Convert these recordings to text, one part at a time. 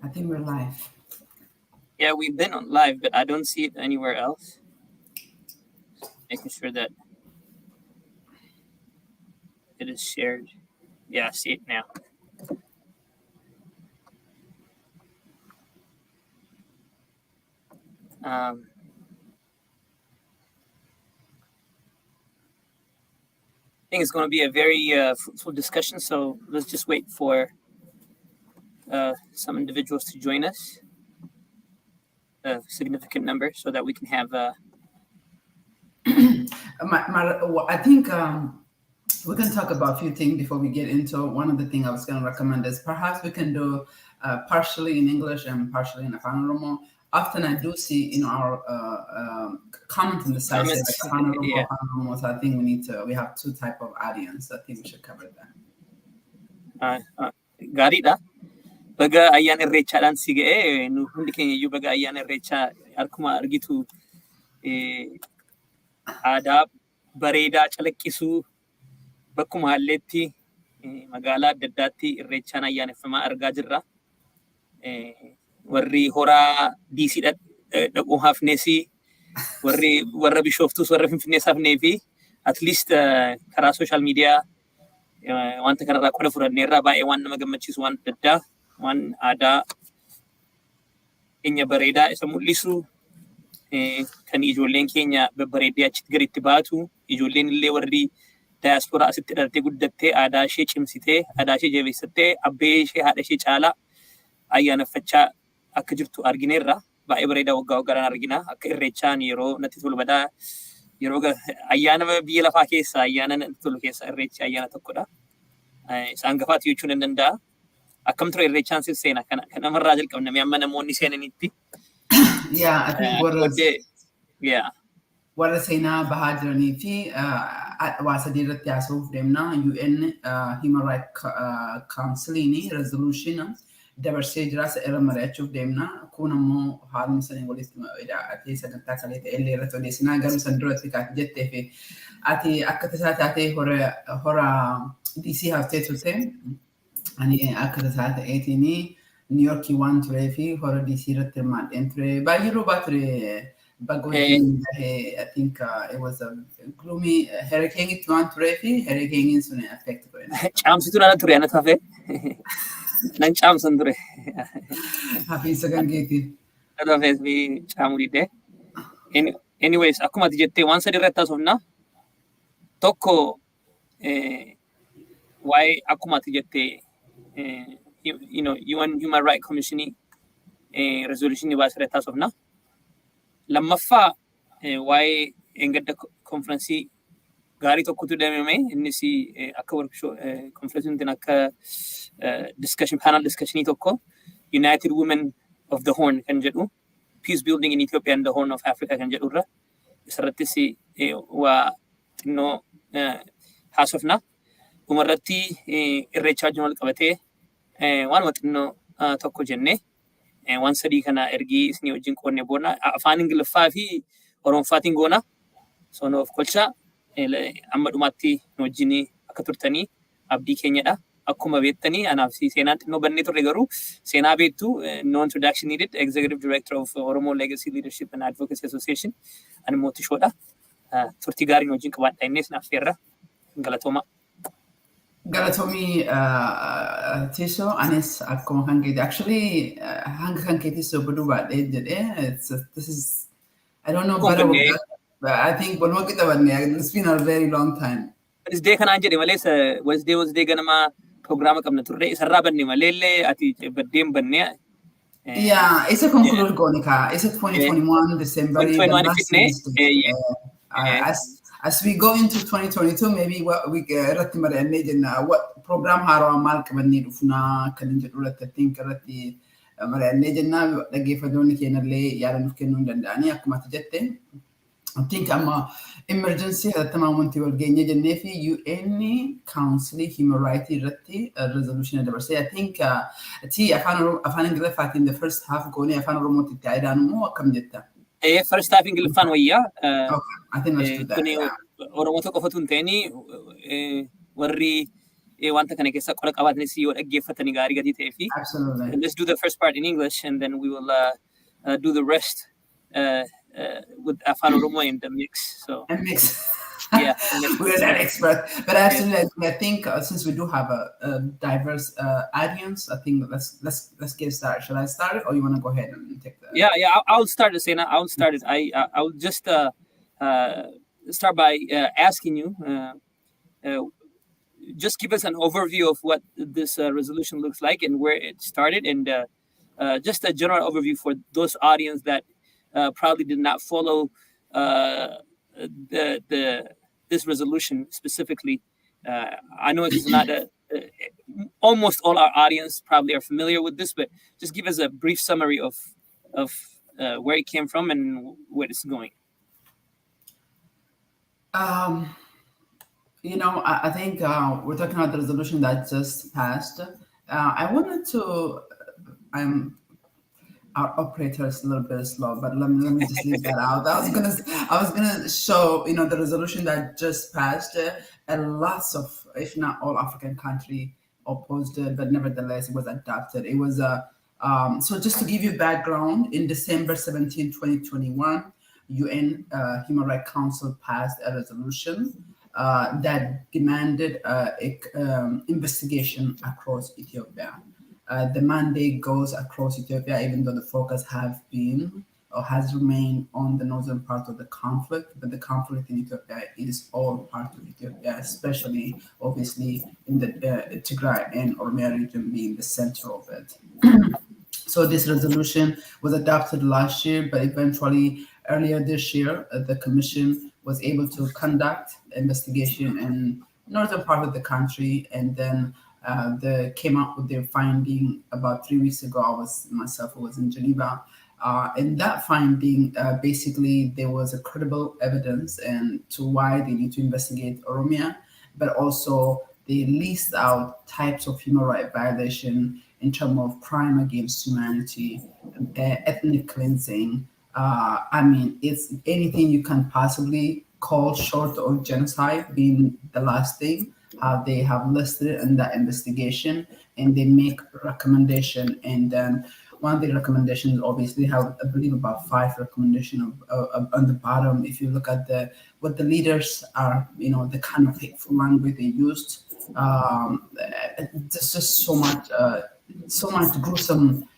I think we're live. Yeah, we've been on live, but I don't see it anywhere else. Making sure that it is shared. Yeah, I see it now. I think it's going to be a very fruitful discussion, so let's just wait for some individuals to join us, a significant number, so that we can have I think we can talk about a few things before we get into one of the things I was going to recommend is perhaps we can do partially in English and partially in Oromo. Often I do see our comment on the site say like Oromo, so I think we have two type of audience. I think we should cover that. Gaariidha. Baga ayyaana irreechaadhaan si ga'ee nu hundi keenya iyyuu baga ayyaana irreechaa akkuma argitu aadaa bareedaa calaqqisuu bakkuma halleetti magaalaa adda addaatti irreechaan ayyaaneffamaa argaa jirra. Warri horaa diisii dhaquu hafnees warra bishooftuus warra finfinnees hafnee fi at least karaa social media wanta kanarraa qoda fudhanneerraa baay'ee waan nama gammachiisu waan adda addaa waan aadaa keenya bareedaa isa mul'isu kan ijoolleen keenya babbareeddee achitti gaditti baatu ijoolleen illee warri daayasporaa asitti dhalatee guddattee aadaa ishee cimsitee aadaa ishee jabeessattee abbee ishee haadha ishee caalaa ayyaaneffachaa akka jirtu argineerra baay'ee bareedaa waggaa waggaadhaan argina akka irreechaan yeroo natti tolu badaa yeroo ayyaana biyya lafaa keessa ayyaana natti tolu keessa irreechi ayyaana tokkodha. Isaan gafaatu jechuun hin danda'a. Akkam ture irreechaan siif seena kan namarraa jalqabname amma namoonni seenanitti. Yeah, I think warra seenaa bahaa jiranii fi waa sadii irratti haasa'uuf deemna. UN Human Rights Councilini resolution dabarsee jira irra mari'achuuf deemna. Kun ammoo haaluma sanii walitti hidhatee sagantaa kalee ta'e illee irratti odeessinaa garuu san duratti kaati jettee fi ati akka tasaa taatee hora DC haftee turte. Ani akka tasaa ta'eetiin New York waan turee fi hora DC irratti hirmaadheen ture. Baay'ee roobaa ture. I think it was a gloomy hurricane it went to hurricane in soon affect Chamsitu na ture ana tafe. Nan chamsan ture. Happy second gate. Ada face bi chamuride. Anyways, akuma dijette one side irratti sofna. Tokko why akuma dijette UN Human Rights Commission resolution ni baas irratti sofna. Lammaffaa waa'ee engadda konfiraansii gaarii tokkotu deemame innis akka workshop konfiraansiin akka panel discussionii tokko United Women of the Horn kan jedhu peace building in Ethiopia and the Horn of Africa kan jedhurra isarrattis waa xinnoo haasofna dhumarratti irreechaa wajjin wal qabatee waanuma xinnoo tokko jennee waan sadii kana ergii isinii wajjin qoonnee boona afaan Ingiliffaa fi Oromofaatiin goona sonoof kolcha amma dhumaatti nu wajjin akka turtanii abdii keenyadha akkuma beektanii anaaf seenaan xinnoo bannee turre garuu seenaa beektu no introduction needed executive director of Oromo Legacy Leadership and Advocacy Association ani mootishoodha turtii gaarii nu wajjin qabaadha innis naaf feerra galatooma. Galatomi Tiso anis akkuma kan keeti actually hanga kan keeti so budu baadhee jedhee this is I don't know but I think walumaa qixabanne it's been a very long time. Wednesday kanaan jedhe malees Wednesday ganama programma qabna turre isarraa banne maleellee ati baddeen banne. Yeah, it's a conclude gonika. It's a 2021 December. 2021 As we go into 2022, maybe what we ratti mari'annee what program haarawaa maal qabannee dhufnaa kan jedhu irratti think irratti mari'annee jenna dhaggeeffattoonni keenyallee yaada nuuf kennuu hin danda'anii akkuma ati jette. I think emergency hatattamaa wanti wal geenye jennee fi UN Council Human Rights irratti resolution dabarsee. I think ati afaan Ingiliffaatiin the first half goonee afaan Oromootti itti aayidaan immoo akkam jetta? First half Ingiliffaan wayyaa. I think let's do that. Oromoo tokko qofatu hin ta'ini warri wanta kana keessa qola qabaatanis yoo dhaggeeffatanii gaarii gadi ta'ee fi let's do the first part in English and then we will do the rest with Afaan Oromo in the mix. So yeah, we're not expert, but actually, I think since we do have a diverse audience, I think let's get started. Shall I start it, or you want to go ahead and take the? Yeah, I'll start it, Sena. I'll start it. I'll just start by asking you. Just give us an overview of what this resolution looks like and where it started, and just a general overview for those audience that probably did not follow this resolution specifically. I know it's not almost all our audience probably are familiar with this, but just give us a brief summary of where it came from and where it's going. I think we're talking about the resolution that just passed. I wanted to. Our operator is a little bit slow, but let me just leave that out. I was gonna show the resolution that just passed, and lots of, if not all, African country opposed it, but nevertheless it was adopted. It was so just to give you background, in December 17, 2021, UN Human Rights Council passed a resolution that demanded investigation across Ethiopia. The mandate goes across Ethiopia, even though the focus has remained on the northern part of the conflict. But the conflict in Ethiopia is all part of Ethiopia, especially, obviously, in the Tigray and Oromo region being the center of it. So this resolution was adopted last year, but eventually, earlier this year, the Commission was able to conduct investigation in northern part of the country, and then they came up with their finding about 3 weeks ago. I was in Geneva. In that finding, basically, there was a credible evidence and to why they need to investigate Oromia, but also they list out types of human rights violation in terms of crime against humanity, ethnic cleansing. It's anything you can possibly call short of genocide being the last thing. They have listed in that investigation, and they make recommendation. And then one of the recommendations obviously have, I believe, about 5 recommendations on the bottom. If you look at what the leaders are, the kind of hateful language they used, there's just so much gruesome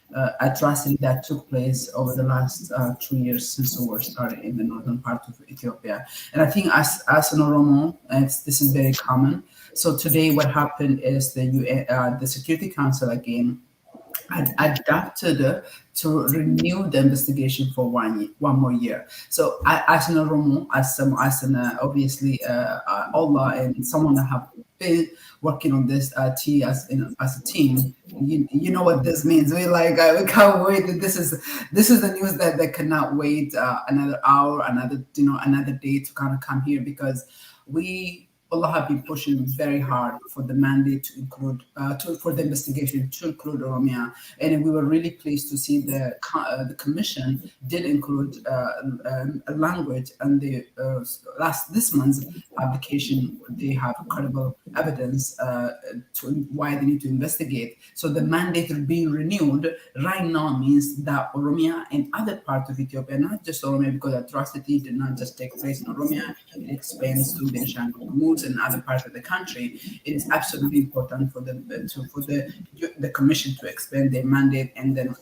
atrocity that took place over the last 2 years since the war started in the northern part of Ethiopia. And I think as an Oromo, this is very common. So today what happened is the Security Council again adapted to renew the investigation for 1 more year. So as an Oromo, obviously Allah and someone that have been working on this as a team, you know what this means. We can't wait. This is the news that cannot wait another hour, another day to kind of come here, because Allah have been pushing very hard for the mandate to include, for the investigation to include Oromia, and we were really pleased to see the Commission did include a language and this month's application. They have credible evidence to why they need to investigate. So the mandate will be renewed right now means that Oromia and other parts of Ethiopia, not just Oromia, because atrocity did not just take place in Oromia, it expands to Benishangul and other parts of the country. It is absolutely important for the Commission to expand their mandate, and then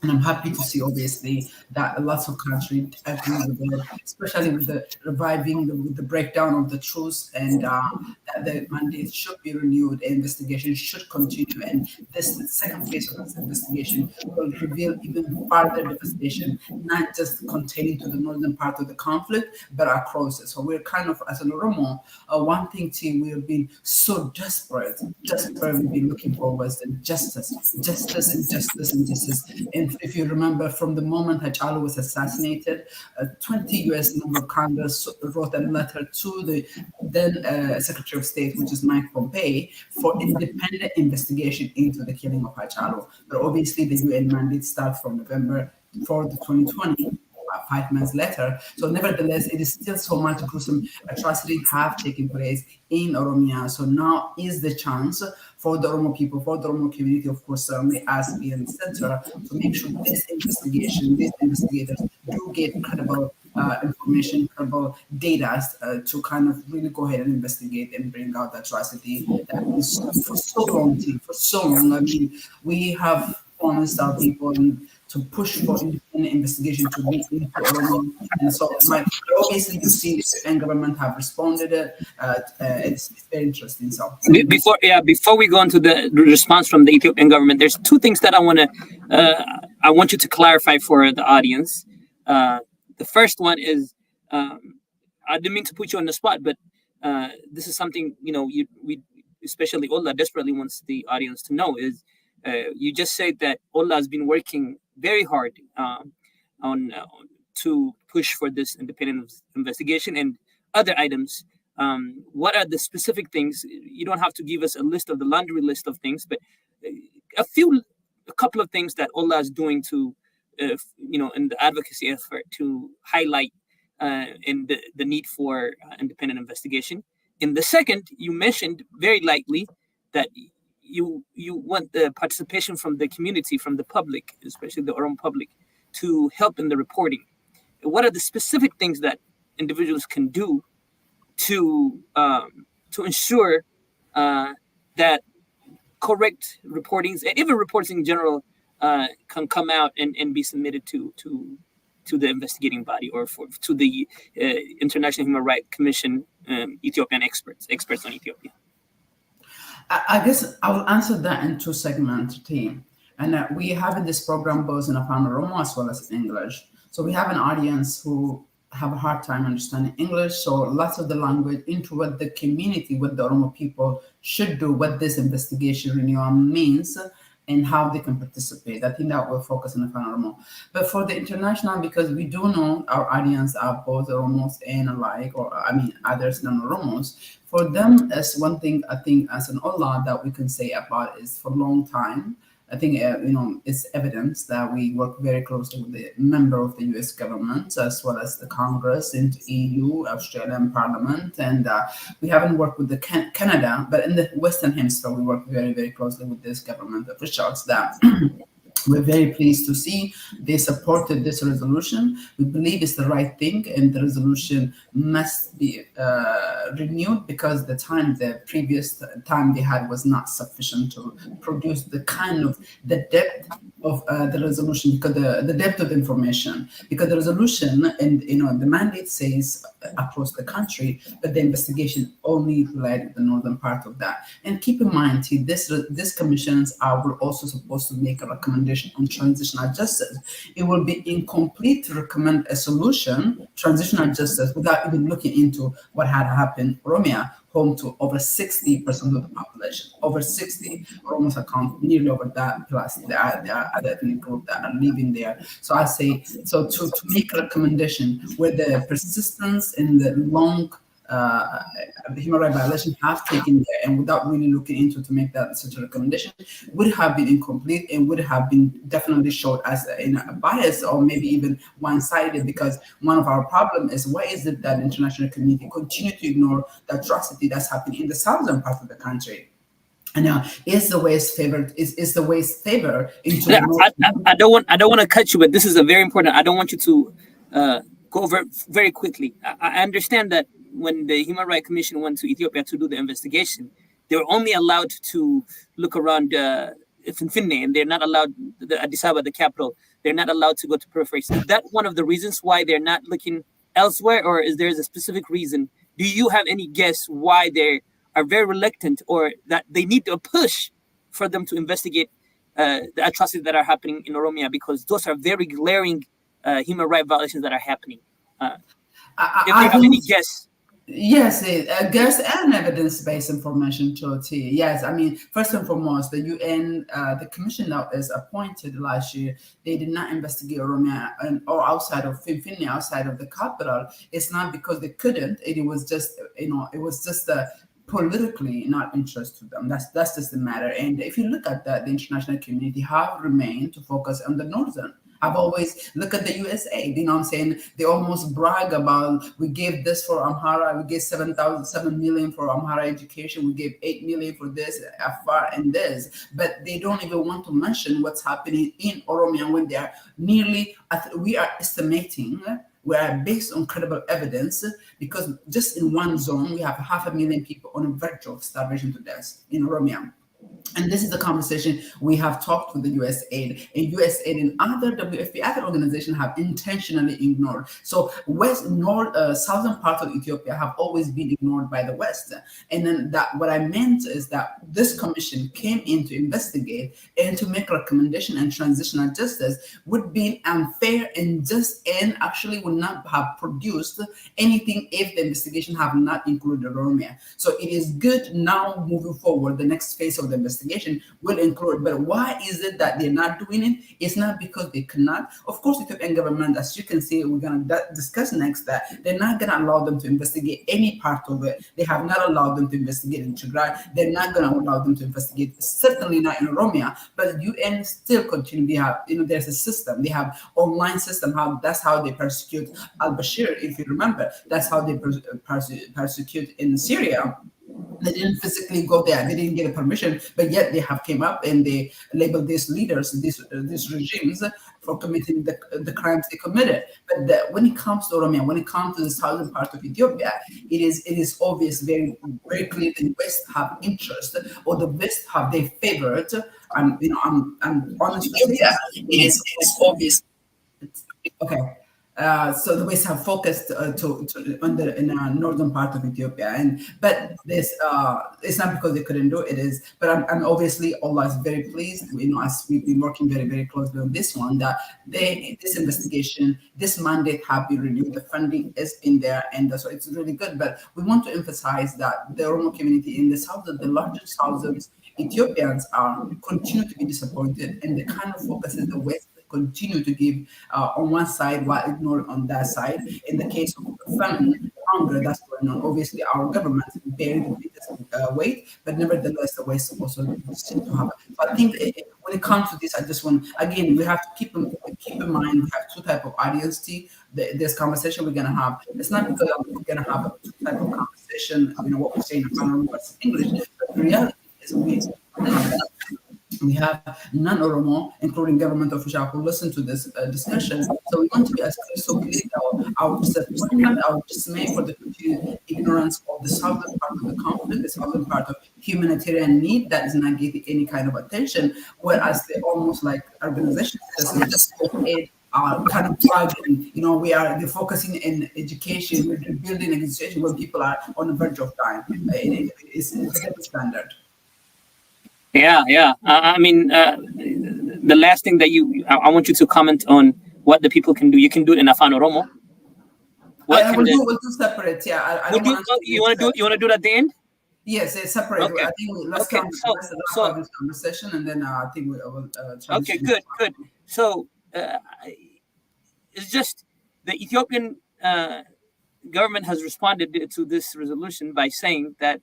and I'm happy to see, obviously, that lots of countries agree with it, especially with the reviving, the breakdown of the truth, and that the mandate should be renewed, investigation should continue, and this second phase of this investigation will reveal even further devastation, not just containing to the northern part of the conflict, but across it. So we're kind of, as an Oromo, one thing too, we have been so desperate. We've been looking for was the justice. And if you remember, from the moment Hachalu was assassinated, 20 U.S. member of Congress wrote a letter to the then Secretary of State, which is Mike Pompeo, for independent investigation into the killing of Hachalu. But obviously, the UN mandate starts from November 4th, 2020. 5 months later. So nevertheless, it is still so much gruesome atrocity have taken place in Oromia. So now is the chance for the Oromo people, for the Oromo community, of course, certainly as being the center, to make sure this investigation, these investigators do get credible information, credible data to kind of really go ahead and investigate and bring out the atrocity that is for so long, for so long. I mean, we have promised our people to push for independent investigation to be into Oromo. And so obviously you've seen the UN government have responded. It's very interesting. So before we go into the response from the Ethiopian government, there's two things that I want you to clarify for the audience. The first one is, I didn't mean to put you on the spot, but this is something, we especially Ola desperately wants the audience to know is, you just said that Ola has been working very hard to push for this independent investigation and other items. What are the specific things? You don't have to give us a list of the laundry list of things, but a couple of things that Ola is doing to, in the advocacy effort to highlight in the need for independent investigation. In the second, you mentioned very lightly that you want the participation from the community, from the public, especially the Oromo public, to help in the reporting. What are the specific things that individuals can do to ensure that correct reportings, and even reports in general, can come out and be submitted to the investigating body or to the International Human Rights Commission, Ethiopian experts on Ethiopia? I guess I will answer that in two segments, team. And we have in this program both in Afan Oromo as well as in English. So we have an audience who have a hard time understanding English. So lots of the language into what the community, what the Oromo people should do, what this investigation renewal means, and how they can participate. I think that will focus on Afan Oromo. But for the international, because we do know our audience are both Oromos and alike, others non-Oromos. For them, as one thing I think as an Ola that we can say about is for a long time, I think, it's evidence that we work very closely with the member of the US government, as well as the Congress and EU, Australian Parliament. And we haven't worked with the Canada, but in the Western Hemisphere, we work very, very closely with this government officials that we're very pleased to see they supported this resolution. We believe it's the right thing, and the resolution must be renewed because the previous time they had was not sufficient to produce the depth of the resolution, because the depth of information, because the resolution and the mandate says across the country, but the investigation only led the northern part of that. And keep in mind, this commissions were also supposed to make a recommendation on transitional justice. It will be incomplete to recommend a solution, transitional justice, without even looking into what had happened in Oromia, home to over 60% of the population. Over 60, Oromos account nearly over that, plus there are other ethnic groups that are living there. So I say, to make a recommendation where the persistence and the long human rights violation have taken there, and without really looking into to make that such a recommendation, would have been incomplete and would have been definitely showed as a bias or maybe even one-sided, because one of our problems is why is it that international community continue to ignore the atrocity that's happening in the southern part of the country? And now, is the West favored? Is the West favor into? I don't want to cut you, but this is a very important. I don't want you to go over very quickly. I understand that when the Human Rights Commission went to Ethiopia to do the investigation, they were only allowed to look around Finfinne, and they're not allowed, the Addis Ababa, the capital, they're not allowed to go to peripheries. Is that one of the reasons why they're not looking elsewhere, or is there a specific reason? Do you have any guess why they are very reluctant, or that they need a push for them to investigate the atrocities that are happening in Oromia, because those are very glaring human rights violations that are happening? If you have any guess. Yes, guess and evidence-based information too. Yes, I mean, first and foremost, the UN, the commission that is appointed last year, they did not investigate Oromia or outside of Finfinne, outside of the capital. It's not because they couldn't. It was just, it was just politically not interest to them. That's just the matter. And if you look at that, the international community have remained to focus on the northern. I've always look at the USA, you know what I'm saying? They almost brag about, we gave this for Amhara, we gave 7 million for Amhara education, we gave 8 million for this, Afar and this, but they don't even want to mention what's happening in Oromia when they are nearly, we are estimating, we are based on credible evidence, because just in one zone, we have 500,000 people on the verge of starvation to death in Oromia. And this is the conversation we have talked with the USAID, and USAID and other WFP, other organizations have intentionally ignored. So southern part of Ethiopia have always been ignored by the West. And then what I meant is that this commission came in to investigate and to make recommendation, and transitional justice would be unfair and just, and actually would not have produced anything if the investigation have not included Oromia. So it is good now moving forward, the next phase of the investigation will include, but why is it that they're not doing it? It's not because they cannot. Of course, the Ethiopian government, as you can see, we're going to discuss next, that they're not going to allow them to investigate any part of it. They have not allowed them to investigate in Tigray. They're not going to allow them to investigate, certainly not in Oromia, but UN still continue. They have, there's a system. They have online system. That's how they persecute al-Bashir, if you remember. That's how they persecute in Syria. They didn't physically go there. They didn't get a permission, but yet they have came up and they labeled these leaders, these regimes, for committing the crimes they committed. But when it comes to Oromia, when it comes to the southern part of Ethiopia, it is obvious, very very clear that the West have interest, or the West have their favorite. I'm honest to say that it is obvious. Okay. So the West have focused in the northern part of Ethiopia, but this it's not because they couldn't do it. It is, but I'm obviously Allah is very pleased. As we've been working very very closely on this one, that this investigation, this mandate have been renewed. The funding is in there, and so it's really good. But we want to emphasize that the Oromo community in the south, the largest southern Ethiopians continue to be disappointed, and the kind of focus is the West continue to give on one side while ignoring on that side. In the case of famine, hunger that's going on, obviously our government bearing the biggest weight, but nevertheless the West also seem to have it. So I think when it comes to this, I just want, again, we have to keep in mind we have two types of audience. This conversation we're going to have, it's not because we're going to have two type of conversation, what we're saying in Oromo versus English, but the reality is we have non-Oromo, including government officials, who listen to this discussion. So we want to be as crystal clear our disappointment, our dismay for the continued ignorance of the southern part of the conflict, the southern part of humanitarian need that is not getting any kind of attention, whereas they almost like organizations are kind of plugging, they're focusing in education, we're building an education where people are on the verge of dying. It's a double standard. Yeah. I mean, the last thing that I want you to comment on what the people can do. You can do it in Afan Oromo. We'll do separate. Yeah, you want to do it at the end? Yes, it's separate. Okay. I think let's have this conversation, and then I think we will. Okay, good. So it's just the Ethiopian government has responded to this resolution by saying that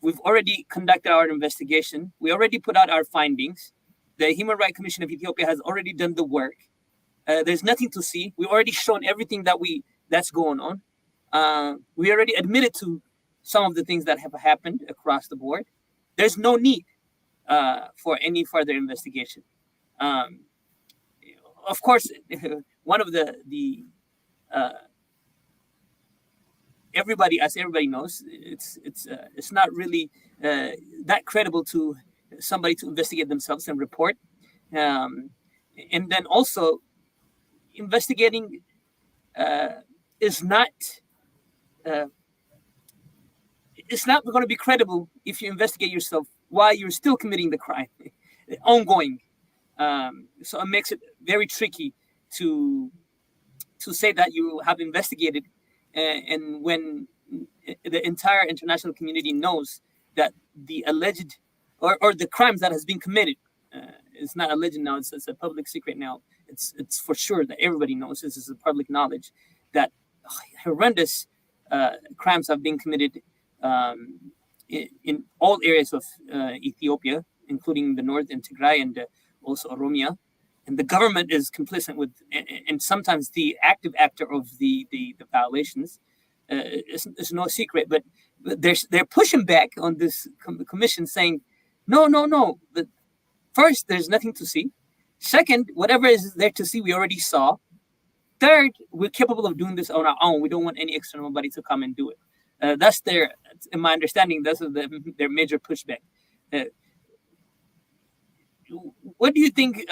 we've already conducted our investigation. We already put out our findings. The Human Rights Commission of Ethiopia has already done the work. There's nothing to see. We've already shown everything that's going on. We already admitted to some of the things that have happened across the board. There's no need for any further investigation. Of course, one of the everybody, as everybody knows, it's not really that credible to somebody to investigate themselves and report. And then also, investigating is not it's not going to be credible if you investigate yourself while you're still committing the crime, ongoing. So it makes it very tricky to say that you have investigated, and when the entire international community knows that the alleged or the crimes that has been committed, it's not alleged now, it's a public secret now. It's for sure that everybody knows, this is a public knowledge, that horrendous crimes have been committed in all areas of Ethiopia, including the north and Tigray and also Oromia. and the government is complicit with, and sometimes the active actor of the violations. It's no secret, but they're pushing back on this commission, saying, no. First, there's nothing to see. Second, whatever is there to see, we already saw. Third, we're capable of doing this on our own. We don't want any external body to come and do it. That's in my understanding, that's their major pushback. What do you think?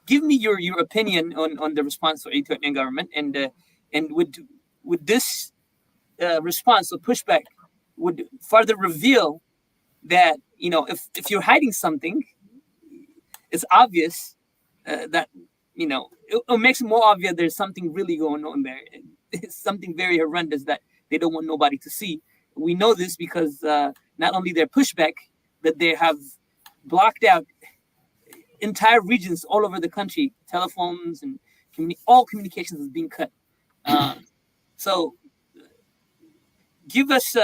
Give me your opinion on the response of the Ethiopian government, and would this response or pushback would further reveal that, if you're hiding something, it's obvious that, it makes it more obvious there's something really going on there. It's something very horrendous that they don't want nobody to see. We know this because not only their pushback, that they have blocked out entire regions all over the country, telephones and all communications is being cut. So give us,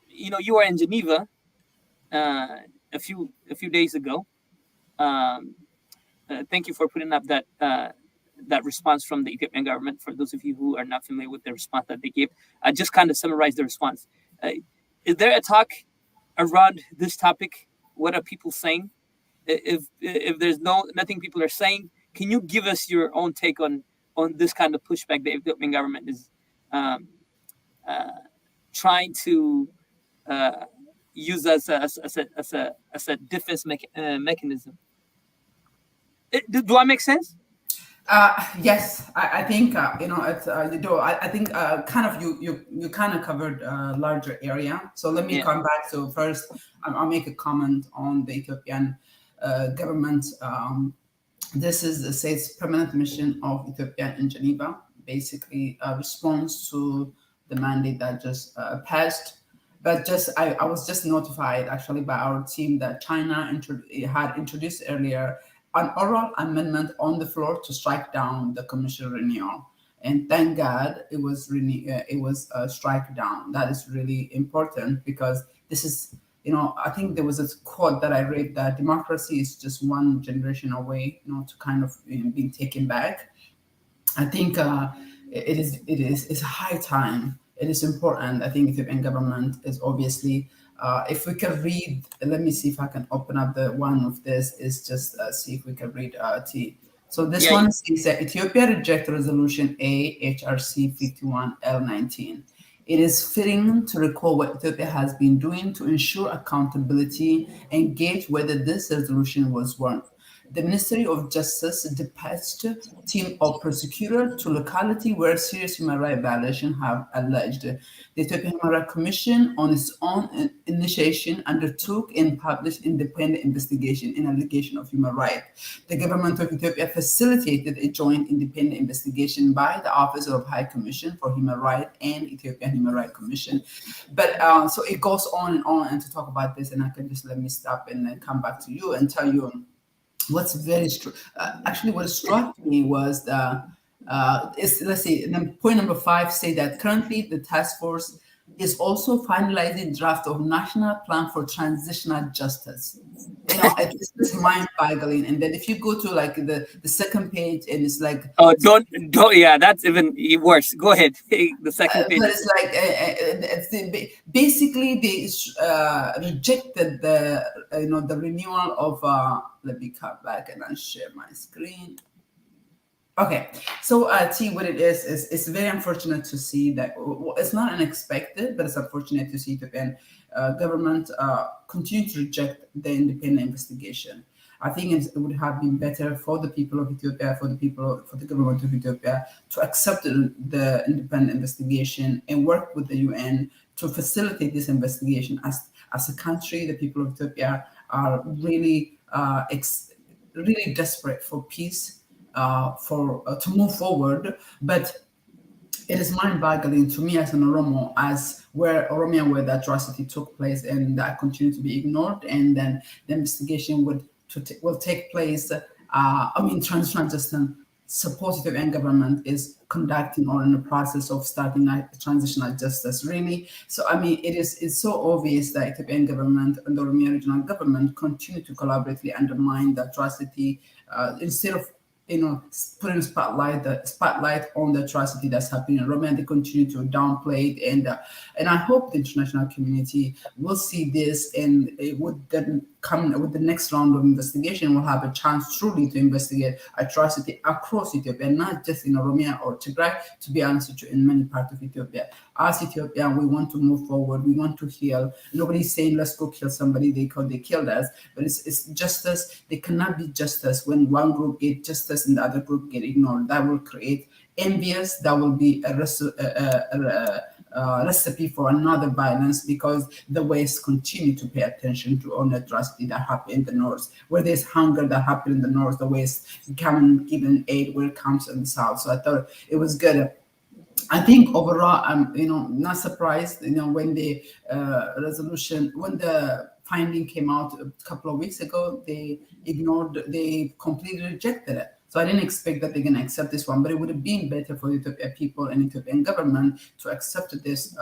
you are in Geneva a few days ago. Thank you for putting up that response from the Ethiopian government. For those of you who are not familiar with the response that they gave, I just kind of summarize the response. Is there a talk around this topic? What are people saying? If there's nothing people are saying, can you give us your own take on this kind of pushback the Ethiopian government is trying to use as a defense mechanism? Do I make sense? Yes, I think it's I think kind of you kind of covered a larger area. So let me come back. So first, I'll make a comment on the Ethiopian government. This is the state's permanent mission of Ethiopia in Geneva, basically a response to the mandate that just passed. But I was just notified actually by our team that China had introduced earlier an oral amendment on the floor to strike down the commission renewal, and thank God it was struck down. That is really important because this is, I think there was a quote that I read that democracy is just one generation away, to kind of being taken back. I think it's high time. It is important. I think the Ethiopian government is obviously. If we can read, let me see if I can open up the one of this. Is just see if we can read T. So this one says that Ethiopia reject resolution A HRC 5L.19. It is fitting to recall what Ethiopia has been doing to ensure accountability and gauge whether this resolution was worth. The Ministry of Justice dispatched team of prosecutors to locality where serious human rights violations have alleged. The Ethiopian Human Rights Commission, on its own initiation, undertook and published independent investigation in allegation of human rights. The government of Ethiopia facilitated a joint independent investigation by the Office of High Commission for Human Rights and Ethiopian Human Rights Commission. But so it goes on, and to talk about this, and I can just let me stop and then come back to you and tell you what's very actually what struck me was let's see, point number 5 say that currently the task force is also finalizing draft of national plan for transitional justice. It's just mind-boggling. And then if you go to like the second page, and it's like, oh, don't that's even worse. Go ahead. The second page. But it's like basically they rejected the renewal of let me come back and I'll share my screen. Okay, so T, what it is it's very unfortunate to see that. It's not unexpected, but it's unfortunate to see Ethiopian government continue to reject the independent investigation. I think it would have been better for the people of Ethiopia, for the government of Ethiopia to accept the independent investigation and work with the UN to facilitate this investigation. As a country, the people of Ethiopia are really really desperate for peace. To move forward, but it is mind-boggling to me as an Oromo, where the atrocity took place and that continued to be ignored, and then the investigation will take place. Transitional justice support Ethiopian government is conducting or in the process of starting a transitional justice, really. So, I mean, it's so obvious that Ethiopian government and the Oromo regional government continue to collaboratively undermine the atrocity instead of putting spotlight on the atrocity that's happening in Rome, and they continue to downplay it. And I hope the international community will see this, and it would then come with the next round of investigation. We'll have a chance truly to investigate atrocity across Ethiopia, not just in Oromia or Tigray. To be honest with you, in many parts of Ethiopia, as Ethiopian, we want to move forward. We want to heal. Nobody's saying let's go kill somebody. They killed us, but it's justice. There cannot be justice when one group gets justice and the other group get ignored. That will create envious. That will be a recipe for another violence, because the West continue to pay attention to all the atrocity that happened in the North. Where there's hunger that happened in the North, the West come and give aid where it comes in the South. So I thought it was good. I think overall, I'm not surprised. When the when the finding came out a couple of weeks ago, they completely rejected it. So I didn't expect that they're going to accept this one, but it would have been better for the Ethiopian people and Ethiopian government to accept this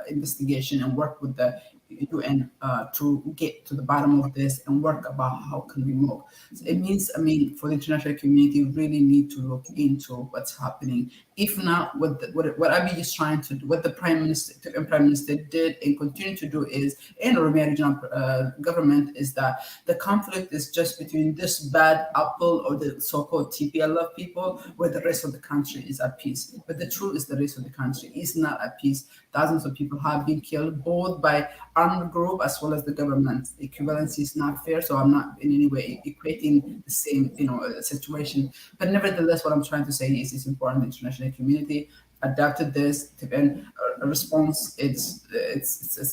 investigation and work with the UN to get to the bottom of this and work about how can we move. So it means, for the international community, we really need to look into what's happening. If not, what Abiy is trying to do, what the Prime Minister did and continue to do is, and the Oromo regional government, is that the conflict is just between this bad apple or the so-called TPLF people, where the rest of the country is at peace. But the truth is the rest of the country is not at peace. Thousands of people have been killed, both by armed group as well as the government. The equivalency is not fair, so I'm not in any way equating the same situation. But nevertheless, what I'm trying to say is it's important the international community adapted this to a response. It's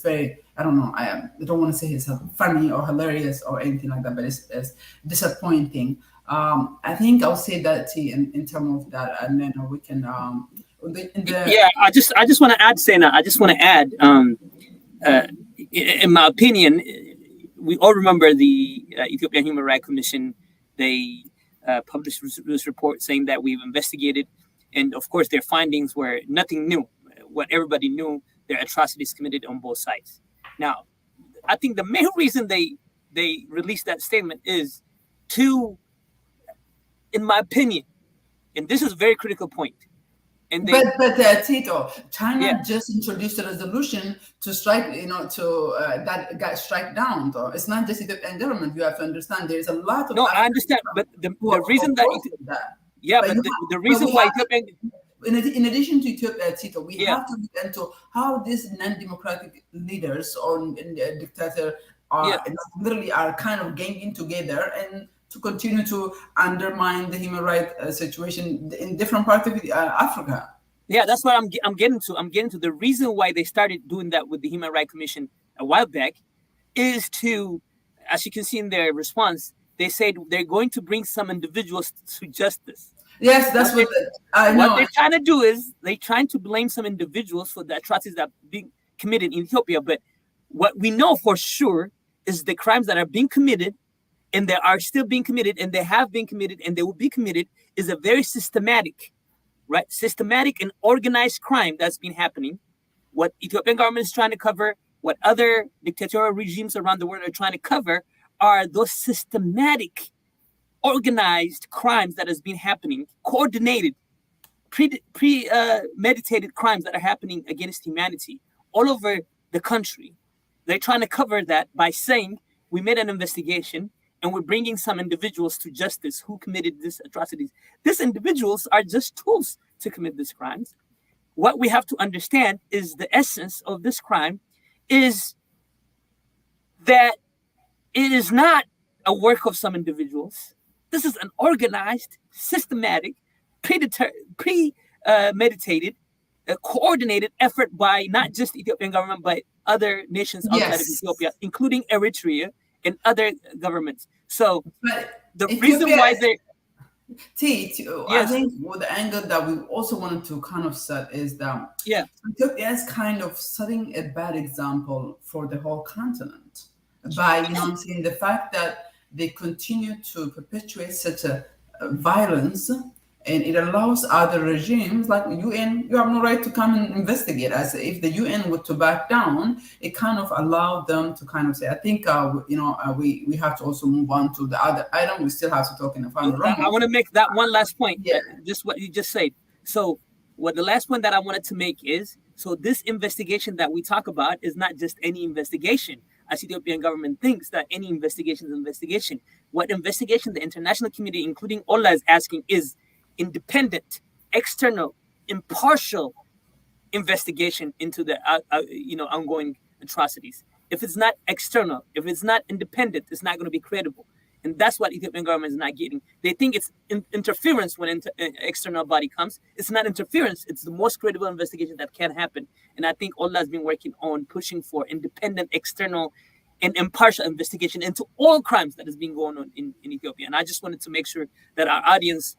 very, I don't know, I don't want to say it's funny or hilarious or anything like that, but it's disappointing. I think I'll say that in terms of that, and then we can I just want to add, Sena. I just want to add, in my opinion, we all remember the Ethiopian Human Rights Commission. They published this report saying that we've investigated, and of course their findings were nothing new. What everybody knew, there are atrocities committed on both sides. Now, I think the main reason they released that statement is to, in my opinion, and this is a very critical point. But Tito, China just introduced a resolution to strike, that got struck down. Though it's not just the Ethiopian government. You have to understand there is a lot of. No, I understand, but the reason that the reason why Ethiopian. In addition to Ethiopia, Tito, we have to look into how these non-democratic leaders or dictators literally are kind of ganging together and to continue to undermine the human rights situation in different parts of Africa. Yeah, that's what I'm getting to. I'm getting to the reason why they started doing that with the Human Rights Commission a while back is to, as you can see in their response, they said they're going to bring some individuals to justice. Yes, that's what I know. What they're trying to do is they're trying to blame some individuals for the atrocities that are being committed in Ethiopia. But what we know for sure is the crimes that are being committed, and they are still being committed, and they have been committed, and they will be committed, is a very systematic and organized crime that's been happening. What Ethiopian government is trying to cover, what other dictatorial regimes around the world are trying to cover, are those systematic, organized crimes that has been happening, coordinated, premeditated crimes that are happening against humanity all over the country. They're trying to cover that by saying, we made an investigation, and we're bringing some individuals to justice who committed these atrocities. These individuals are just tools to commit these crimes. What we have to understand is the essence of this crime is that it is not a work of some individuals. This is an organized, systematic, premeditated, coordinated effort by not just the Ethiopian government, but other nations outside of Ethiopia, including Eritrea and other governments. So the reason why they... I think the angle that we also wanted to kind of set is that Ethiopia is kind of setting a bad example for the whole continent by, the fact that they continue to perpetuate such a violence And it allows other regimes like the UN, you have no right to come and investigate. As if the UN were to back down, it kind of allowed them to kind of say, I think, we have to also move on to the other item. We still have to talk in the final round. I want to make that one last point, just what you just said. So the last point that I wanted to make is, so this investigation that we talk about is not just any investigation, as Ethiopian government thinks that any investigation is investigation. What investigation the international community, including Allah, is asking is independent, external, impartial investigation into the ongoing atrocities. If it's not external, if it's not independent, it's not going to be credible. And that's what Ethiopian government is not getting. They think it's interference when an external body comes. It's not interference. It's the most credible investigation that can happen. And I think Allah has been working on pushing for independent, external, and impartial investigation into all crimes that has been going on in Ethiopia. And I just wanted to make sure that our audience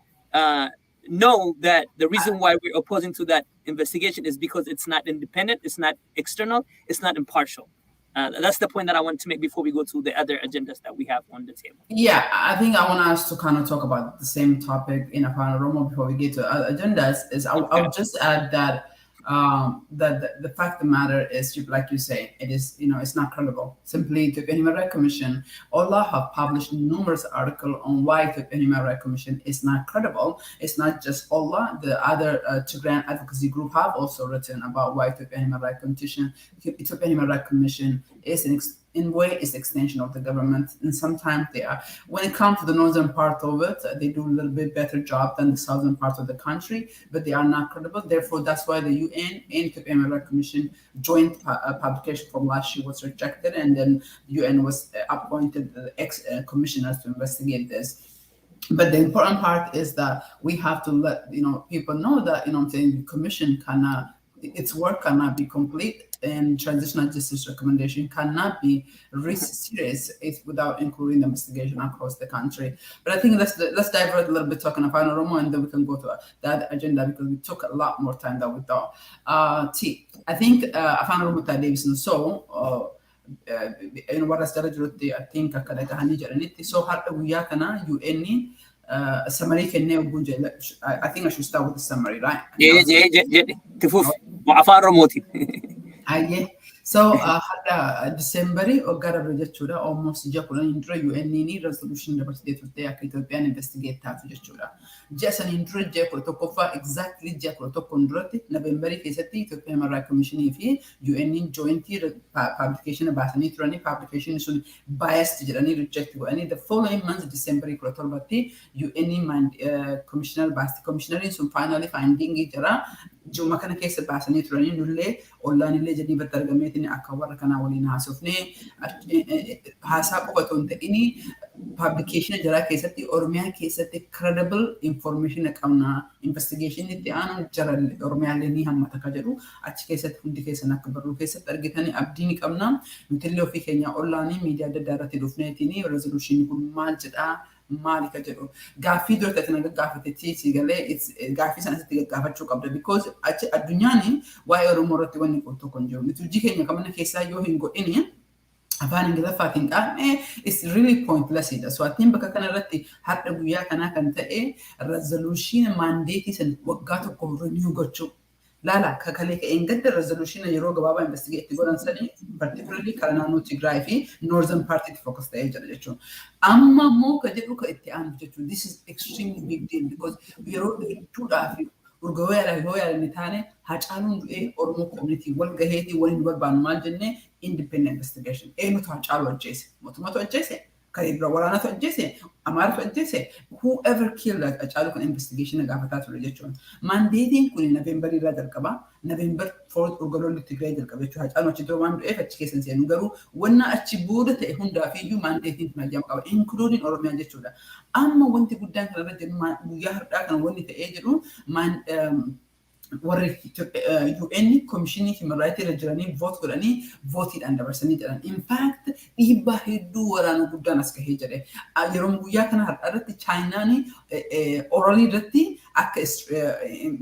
know that the reason why we're opposing to that investigation is because it's not independent, it's not external, it's not impartial. That's the point that I want to make before we go to the other agendas that we have on the table. Yeah, I think I want us to kind of talk about the same topic in a final Oromo before we get to other agendas. I'll just add that the fact of the matter is, like you say, it is, it's not credible. Simply, the Human Rights Commission, Allah have published numerous articles on why the Human Rights Commission is not credible. It's not just Allah. The other Tigray advocacy group have also written about why the Human Rights Commission is in way is extension of the government, and sometimes they are. When it comes to the northern part of it, they do a little bit better job than the southern part of the country, but they are not credible. Therefore, that's why the UN and the Human Rights Commission joint publication from last year was rejected, and then the UN was appointed the ex-commissioners to investigate this. But the important part is that we have to let people know that the commission cannot. Its work cannot be complete, and transitional justice recommendation cannot be serious without including the investigation across the country. But I think let's divert a little bit talking about Oromo, and then we can go to that agenda because we took a lot more time than we thought. I think Afan Oromo Davidson what has done I think so hard we kana UN summary I think I should start with the summary, right? Yeah. So December or Garabrajachura almost Japan intro UN resolution number Ethiopian investigate Jachura. Just an intro Jacotokofa exactly Jacotokondroti, November Ethiopian Rights Commission if UN joint publication about an Itrani publication should biased Jerani rejected any the following month December Crotobati UN commissioner Basti commissioner in some finally finding it Juma kana keessa baasanii turanii nullee ollaan illee jedhanii battargameetiin akka warra kanaa waliin haasofnee haasaa qofatu hin ta'ini publication jara keessatti Oromiyaa keessatti credible information qabna investigation itti aanu jara Oromiyaa illee ni hammata ka jedhu achi keessatti hundi keessan akka barru keessatti argitanii abdiin qabna nutillee ofii keenya ollaanii miidiyaa adda addaa irratti dhufneetiin resolution kun maal jedhaa Malika jedhu gaaffii durta kana gaafatetti sigalee gaaffii sana sitti gaafachuu qabda because addunyaan waa'ee Oromoo irratti wanni qottoo kon jiru mituujii keenya kamana keessaa yoo hin godhini afaan ingiliffaatiin qaamee is really pointless ida so atiin bakka kana irratti hadda guyyaa kana kan ta'e resolution mandate san waggaa tokko renew gochuu Lala kakale ka engadda resolution yeroo gabaabaa investigate godhan sani particularly Kalanaanoo Tigray fi northern party focus ta'ee jira jechuun amma moo ka jedhu ka itti aanu jechuun this is extremely big deal because yeroo hedduudhaa fi urgawaa ni taane hacaaluun du'ee Oromoo community wal gaheetii waliin barbaannu maal jennee independent investigation eenyutu hacaaluu ajjeese mootummatu ajjeese Kalibra waraanatu ajjeese Amaaratu ajjeese whoever killed that hacaaluu kan investigation gaafataa ture jechuun mandatiin kun November irraa jalqaba November 4th urgaloonni Tigray jalqaba jechuun hacaaluu achi dura waan du'eef achi keessan seenu garuu wanna achi booda ta'e hundaa fi iyyuu mandatiin kun ajjama qaba including Oromiyaa jechuudha amma wanti guddaan kana irra jedhu guyyaa har'aa kan wanni ta'ee jiru warri UN Commission Human Rights jiranii vote godhanii votiidhaan dabarsanii jiran. In fact, dhiibbaa hedduu waraana guddaan as gahee jedhe. Yeroo guyyaa kana har'a irratti Chaayinaan orally irratti akka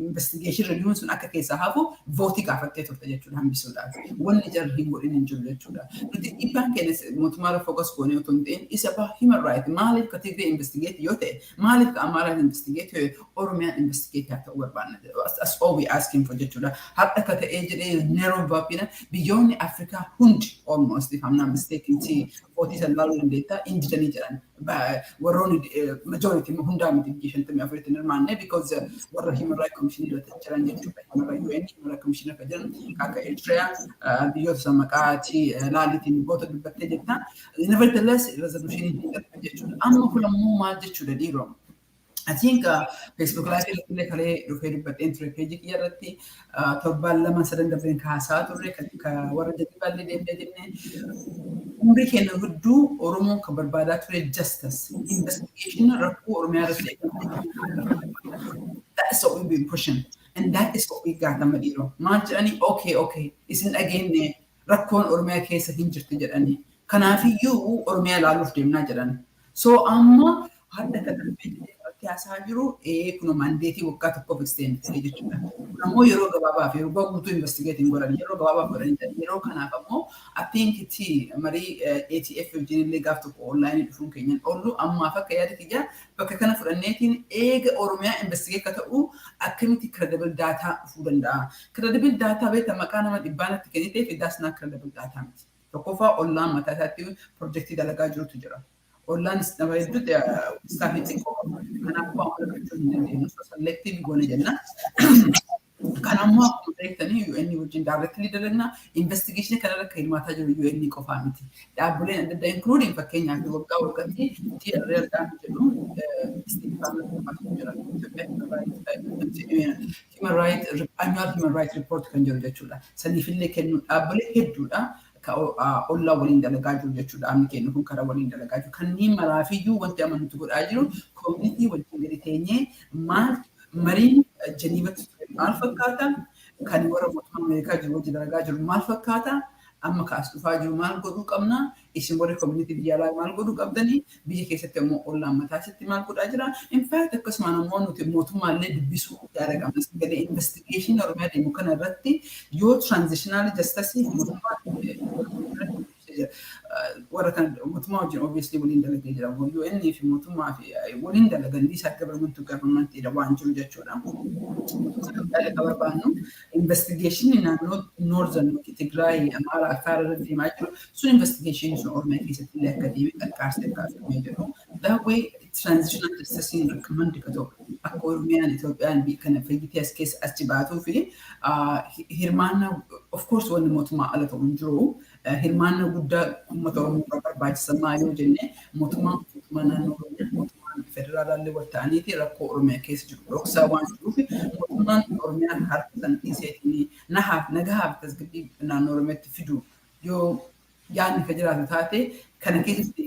investigation review sun akka keessa hafu vote gaafattee turte jechuudha hambisuudhaaf. Wanni jarri hin godhin hin jiru jechuudha. Nuti dhiibbaan keenya mootummaarra focus goonee otoo hin ta'in is about human right. Maaliif ka Tigray investigate yoo ta'e maaliif ka Amaaraan investigate yoo Oromiyaan investigate haa ta'uu barbaanna. That's all we asking for jechuudha. Har'a ka ta'ee jedhee narrow baapina biyyoonni Afrikaa hundi almost if I'm not mistaken ti votii san laaluu dandeetta injitanii jiran. Warroonni majority hundaa miti biyya shantamii afuritti hirmaanne because warra human right commission irratti jiran jechuudha. Human right UN human right commission akka jiran akka Eritrea biyyoota san maqaati laalitiin goota dubbattee jetta. Nevertheless resolution hin darbe jechuudha. Amma kulammoo maal jechuudha dhiiroo. I think Facebook Live illee kalee dhufee dubbadheen ture page kiyyaarratti torbaan lama sadan darbeen kaasaa turre ka warra jajjabaallee deemnee jennee umrii keenya hudduu Oromoon kan barbaadaa ture justice investigation rakkoo Oromiyaa irratti that is what we've been pushing and that is what we got amma dhiiroo. Maal jedhanii okay isin dhageenye rakkoon Oromiyaa keessa hin jirti jedhanii kanaafiyyuu Oromiyaa ilaaluuf deemnaa jedhan. So amma hadda kan siyaasaa jiru kun mandeetii waggaa tokkoof extend jechuudha. Ammoo yeroo gabaabaaf yeroo guutuu investigating godhan yeroo gabaabaaf godhan yeroo kanaaf ammoo I think itti marii ATF wajjin illee gaaf tokko online dhufuun keenyan oolu ammaaf akka yaada kiyya bakka kana fudhanneetiin eega Oromiyaa investigate ka ta'u akkamitti credible data dhufuu danda'a. Credible data beekta maqaa nama dhibbaanatti kennitee fi that's not credible data miti. Tokkoffaa ollaan mataa isaatti projektii dalagaa jirutu jira. Online nama hedduutti staafii kanaafuu akka jechuun dandeenyu selective goone jenna. Kanammoo akkuma beektanii UN wajjin directly dalagna investigation kanarra akka hirmaataa jiru UN qofaa miti. Dhaabbileen adda addaa including fakkeenyaaf waggaa waggaatti TRL dhaan jedhu annual human rights report kan jiru jechuudha. Saniifillee kennu dhaabbilee hedduudha. Olla waliin dalagaa jiru jechuudha. Amni kennu kun karaa waliin dalagaa jiru. Kanneen maraafiyyuu wanti amantu godhaa jiru community wajjin gadi teenyee maal mariin Jeniivatti maal fakkaata kan warra mootummaa Ameerikaa jiru wajjin dalagaa jiru maal fakkaata amma kaas dhufaa jiru maal godhuu qabna isin warri community biyya alaa maal godhuu qabdanii biyya keessatti ammoo ollaan mataa isaatti maal godhaa jira. In fact akkasuma ammoo nuti mootummaallee dubbisuu yaada qabna. Galee investigation Oromiyaa deemu kana irratti yoo transitional justice mootummaa warra kan mootummaa wajjin obviously waliin dalagee jira. UN fi mootummaa fi waliin dalagan these are government to government dha waan jiru jechuudha. Dalaga barbaannu investigation naannoo northern Tigray Amara Afar irratti deemaa jiru. Sun investigation sun Oromiyaa keessatti illee akka deebi'e qarqaarsee kaafamee jiru. That way transitional justice recommend ka ta'u akka Oromiyaan Itoophiyaan kana fayyitee as keessa achi baatuu fi hirmaannaa of course wanni mootummaa ala ta'u hin jiru. Hirmaannaa guddaa uummata Oromoo barbaachisan yoo jenne mootummaa naannoo Oromiyaa mootummaan federaalaallee wal ta'aniiti rakkoo Oromiyaa keessa jiru dhoksaa waan jiruuf mootummaan Oromiyaa harkisan dhiiseetiin nagahaaf tasgabbii naannoo Oromiyaatti fidu yoo yaadni ka jiraatu taate kana keessatti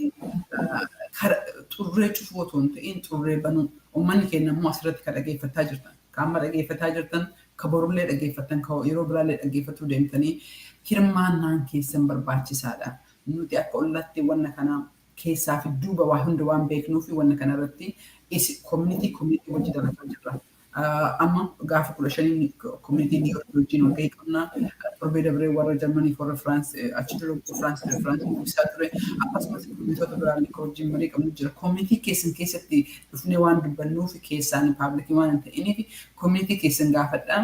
xurree cufuu otoo hin ta'in xurree banuu uummanni keenya immoo asirratti ka dhageeffataa jirtan kaamma dhageeffataa jirtan ka borullee dhageeffatan ka yeroo biraallee dhageeffatuu deemtanii hirmaannaan keessan barbaachisaadha. Nuti akka ollatti wanna kana keessaa fi duuba waa hunda waan beeknuuf wanna kana irratti community wajjin dalagaa jirra. Amma gaafa 15 community New York wajjin wal gahii qabna. Torbee dabree warra Germany warra France achi dura France isaa ture. Akkasumas communitoota biraallee ka wajjin marii qabnu jira. Community keessan keessatti dhufnee waan dubbannuuf keessaan public waan hin ta'iniif community keessan gaafadha.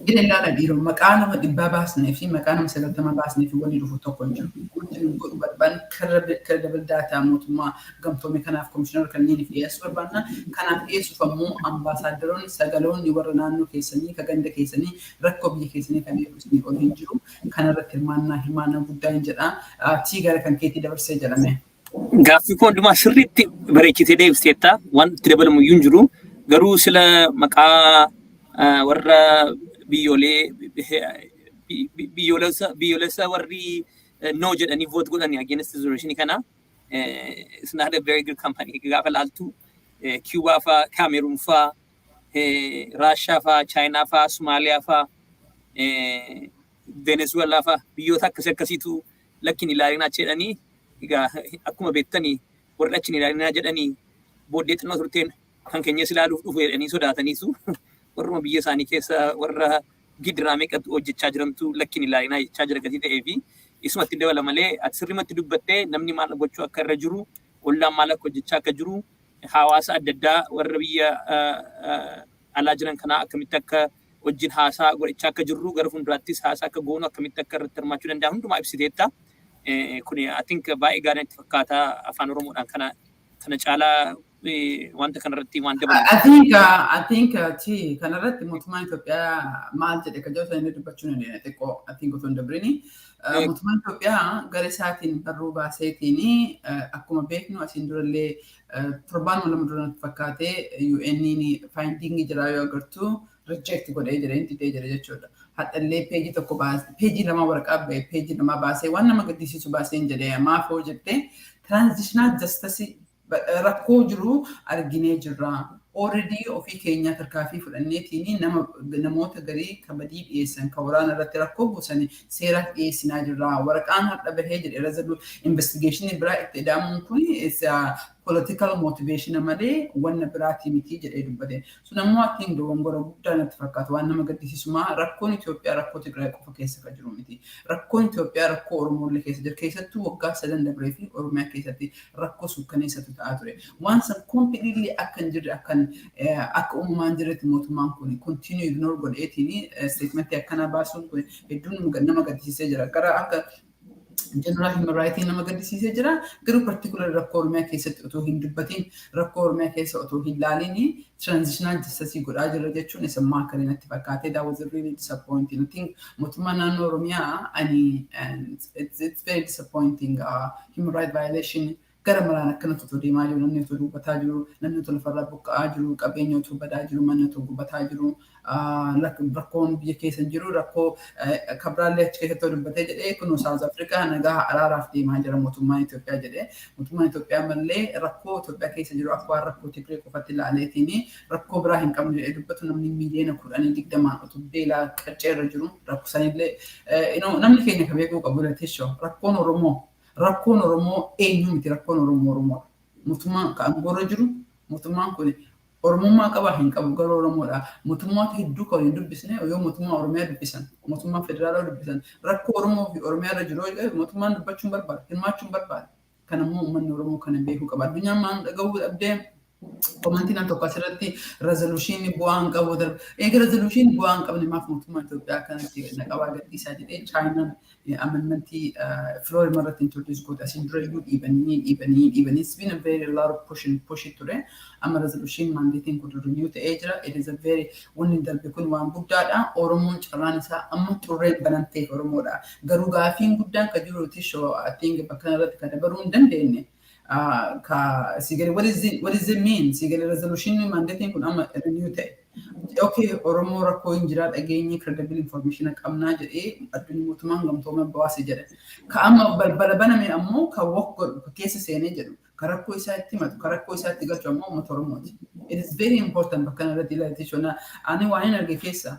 Gila ilaala dhiiroo maqaa nama 100 baasnee fi maqaa nama 90 baasnee fi walii dhufu tokko hin jiru. Wanti godhu barbaan credible data mootummaa gamtoomee kanaaf komishinar kanneen dhiyeessuu barbaanna. Kanaaf dhiyeessuuf ammoo ambaasaaddoroonni sagaloonni warra naannoo keessanii ka ganda keessanii rakkoo biyya keessanii kan beekusanii ol hin jiru. Kanarratti hirmaannaa guddaa hin jedha. Tii gara kan keetii dabarsee jedhame. Gaaffii kun hundumaa sirriitti bareechitee deebisteetta waan itti dabalamu iyyuu hin jiru. Garuu sila maqaa warra biyyoolessa warri no jedhanii vote godhanii against resolution kana it's not a very good company. Gaafa laaltu Cuba fa Cameroon fa Russia fa China fa Somalia fa Venezuela fa biyyoota akkasiitu lakkin ilaalinaa jedhanii egaa akkuma beektanii warra achiin ilaalinaa jedhanii booddee xinnoo turteen kan keenya silaaluuf dhufu jedhanii sodaataniisu warra biyya isaanii keessa warra gidiraa meeqatu hojjechaa jirantu lakkin ilaalinaa jechaa jira gatii ta'ee fi isumatti dabala malee ati sirrimatti dubbattee namni maal gochuu akka irra jiru ollaan maal akka hojjechaa akka jiru hawaasa adda addaa warra biyya alaa jiran kanaa akkamitti akka wajjin haasaa godhachaa akka jirru gara fuulduraattis haasaa akka goonu akkamitti akka irratti hirmaachuu danda'a hundumaa ibsiteetta. Kun I think baay'ee gaarii itti fakkaata afaan Oromoodhaan kana caalaa wanta kanarratti waan dabalu. I think kanarratti mootummaan Itoophiyaa maal jedhe kan jedhu inni dubbachuu ni xiqqoo I think otoo hin dabrini. Mootummaan Itoophiyaa gara isaatiin barruu baaseetiin akkuma beeknu asiin durallee torbaan lama duratti fakkaatee UN'n finding jira yoo agartu reject godhee jira inti jira jechuudha. Hadhallee peejii tokko baasee peejii lama waraqaa ba'e peejii lama baasee waan nama gaddisiisu baasee jedhee maaf hoo jettee transitional justice rakkoo jiru arginee jirra. Already ofii keenya tarkaanfii fudhanneetiin namoota garii kabadii dhiyeessan kan waraana irratti rakkoo buusan seera dhiyeessinaa jirra. Waraqaan har'a bahee jedhe resolution investigation biraa itti ida'amuun kun political motivation malee wanna biraati miti jedhee dubbate. So nammoo aktiin dogongora guddaa natti fakkaatu waan nama gaddisiisumaa rakkoon Itoophiyaa rakkoo Tigraay qofa keessa kan jiru miti. Rakkoon Itoophiyaa rakkoo Oromoolee keessa jira. Keessattuu waggaa 3 dabree fi Oromiyaa keessatti rakkoo suukkaneessatu ta'aa ture. Waan san completely akka hin jirre akka uumamaan jiretti mootummaan kun continue ignore godheetiin statementii akkana baasuun kun hedduun nama gaddisiisee jira. Gara akka general human rights nama gaddisiisee jira. Garuu particular rakkoo Oromiyaa keessatti otoo hin dubbatiin rakkoo Oromiyaa keessa otoo hin laaliin transitional justice godhaa jira jechuun isa maakanii natti fakkaatee that was really disappointing. I think mootummaan naannoo Oromiyaa it's very disappointing human rights violation gara maraan akkanatti otoo deemaa jiru namni otoo dubbataa jiru namni otoo lafarraa buqqa'aa jiru qabeenya otoo badaa jiru manni otoo gubataa jiru rakkoon biyya keessa jiru rakkoo kabraallee achi keessatti dubbatee jedhee kun South Africa nagaa araaraaf deemaa jira mootummaan Itoophiyaa jedhee mootummaan Itoophiyaa mallee rakkoo Itoophiyaa keessa jiru akka rakkoo Tigree qofatti ilaaleetiin rakkoo biraa hin qabne jedhee dubbatu namni miiliyoona 10-20 otoo beelaa qarceerra jiru rakkoo sanillee namni keenya kan beekuu qabu lateessoo rakkoon Oromoo eenyu miti rakkoon Oromoo. Mootummaan kan gorra jiru mootummaan kun Oromummaa qaba hin qabu garuu Oromoodha. Mootummaa hedduu kan hin dubbisne yoo mootummaa Oromiyaa dubbisan mootummaa federaalaa dubbisan rakkoo Oromoo fi Oromiyaa irra jiru mootummaan dubbachuun barbaada hirmaachuun barbaada. Kan ammoo uummanni Oromoo kana beekuu qaba. Addunyaan maan dhagahuu dhabdee komantiin tokko asirratti resolution bu'aan qabu eega resolution bu'aan qabne maaf mootummaa Itoophiyaa kanatti naqabaa gadhiisaa jedhee Chaayinaan amendmentii Florida irratti introduce godhe asiin dura iyyuu dhiibanii it's been a very lot of push ture amma resolution mandatiin kun renew ta'ee jira it is a very wanni darbe kun waan guddaadha Oromoon carraan isaa amma xurree banantee Oromoodha garuu gaafiin guddaan kan jiru tishoo I think bakka irratti kan dabaruu hin dandeenye. What does it mean? Sigale resolution mandating kun amma renew ta'e. Okay, Oromoo rakkoo hin jira dhageenyi credible information qabnaa jedhee addunyaa mootummaan gamtooma bawaase jedhe. Ka amma balbala baname ammoo ka wok keessa seenee jedhu. Ka rakkoo isaatti himatu, ka rakkoo isaatti galchu ammoo uummata Oromooti. It is very important bakka kanarratti ilaalteeshona. Ani waan hin arge keessa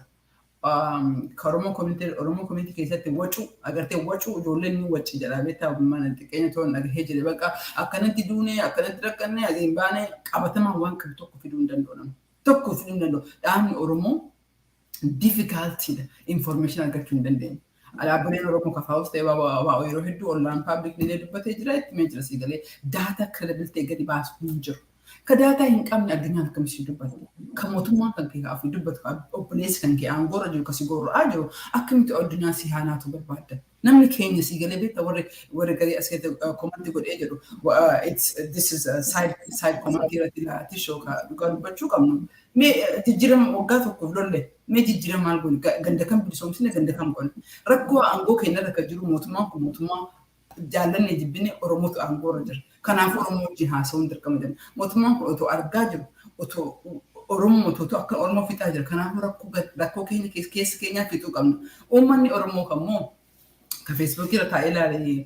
Oromo community keessatti wacuu agartee wacuu ijoolleen ni wacci jedhaa beektaa mana xiqqeenya to'an dhagahee jire bakka akkanatti duunee akkanatti rakkannee asiin baanee qabatamaa waan qabu tokko fiduu hin danda'u. Tokko fiduu hin danda'u. Dhaabni Oromoo difficultyidha information argachuu hin dandeenye. Dhaabbileen Oromoo kafaa'us ta'ee waa yeroo hedduu online public illee dubbatee jira itti mee jira siigalee data credibility gadi baasu hin jiru. Kadaataa hin qabne addunyaan akkamitti dubbatu. Kan mootummaan kan kee afur dubbatu obboleessi kan kee aangorra jiru kasi gorra'aa jiru akkamitti addunyaan si haanaatu barbaadda. Namni keenya si galee beektaa warri garii as keessatti komantii godhee jedhu this is a side komantii irratti laati shookaa dhugaa dubbachuu qabnu. Mee jijjiirama waggaa tokkoof lolle mee jijjiirama maal goone ganda kan bilisoomsine ganda kan qonne rakkoo aangoo keenya irra kan jiru mootummaan kun mootummaa jaallanne jibbine Oromootu aangorra jira. Kanaaf Oromoo wajjin haasa'uun dirqama jedhama. Mootummaan kun otoo argaa jiru otoo Oromoo otoo akka Oromoo fixaa jira. Kanaaf rakkoo keenya keessa keenyaa fixuu qabna. Uummanni Oromoo kammoo ka Facebook irra taa'ee ilaalee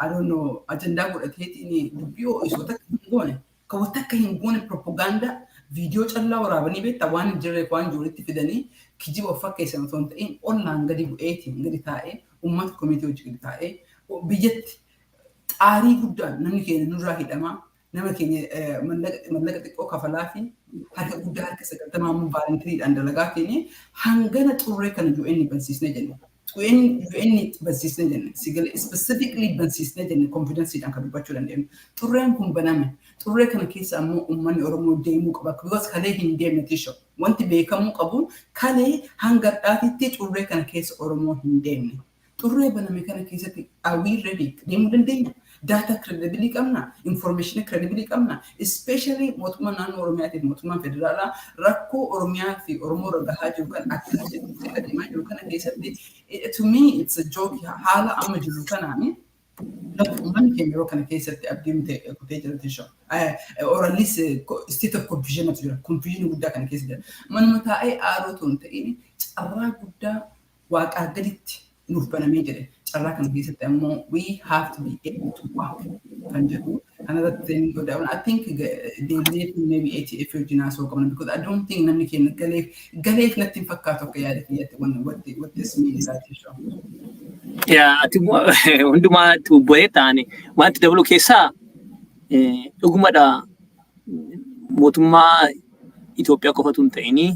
I don't know ajandaa godhateetiin dubbii ho'isoota akka hin goone ka wanta akka hin goone propaganda viidiyoo callaa waraabanii beektaa waan hin jirreef waan jirutti fidanii kijiba of fakkeessan otoo hin ta'in online gadi bu'eetiin gadi taa'ee uummata komiitii hojii gadi taa'ee biyyatti xaarii guddaan namni keenya nurraa hidhamaa nama keenya mallaqa xiqqoo kafalaa fi harka guddaa harka sagaltamaa immoo vaalantiriidhaan dalagaa keenya hangana xurree kana UN bansiisnee jenna. UN bansiisnee jenna. Sigal specifically bansiisnee jenna confidenceidhaan kan dubbachuu dandeenyu. Xurreen kun baname. Xurree kana keessa ammoo uummanni Oromoo deemuu qaba. Because kalee hin deemne tisho. Wanti beekamuu qabu kalee hanga dhaatitti xurree kana keessa Oromoo hin deemne. Xurree baname kana keessatti are we ready? Deemuu dandeenya. Data credibility qabna, information credibility qabna, especially mootummaa naannoo Oromiyaatiif mootummaa federaalaa rakkoo Oromiyaa fi Oromoo irra gahaa jiru kan akkana jedhamee adeemaa jiru kana keessatti to me it's a joke haala amma jiru kanaani uummanni keenya yeroo kana keessatti abdiin kutee jira tisho. Or at least state of confusion jira, confusion guddaa kana keessa jira. Manuma taa'ee aaroo ta'uun ta'in carraa guddaa waaqaa gaditti nuuf banamee jedhe. We have to be able to work. Another thing, I think they maybe 80 so because I don't think Nami can Galef nothing for cut okay yet what this means that show. Yeah, I think unduma to boetani want develop kesa ugumada motuma Ethiopia ko fatun taini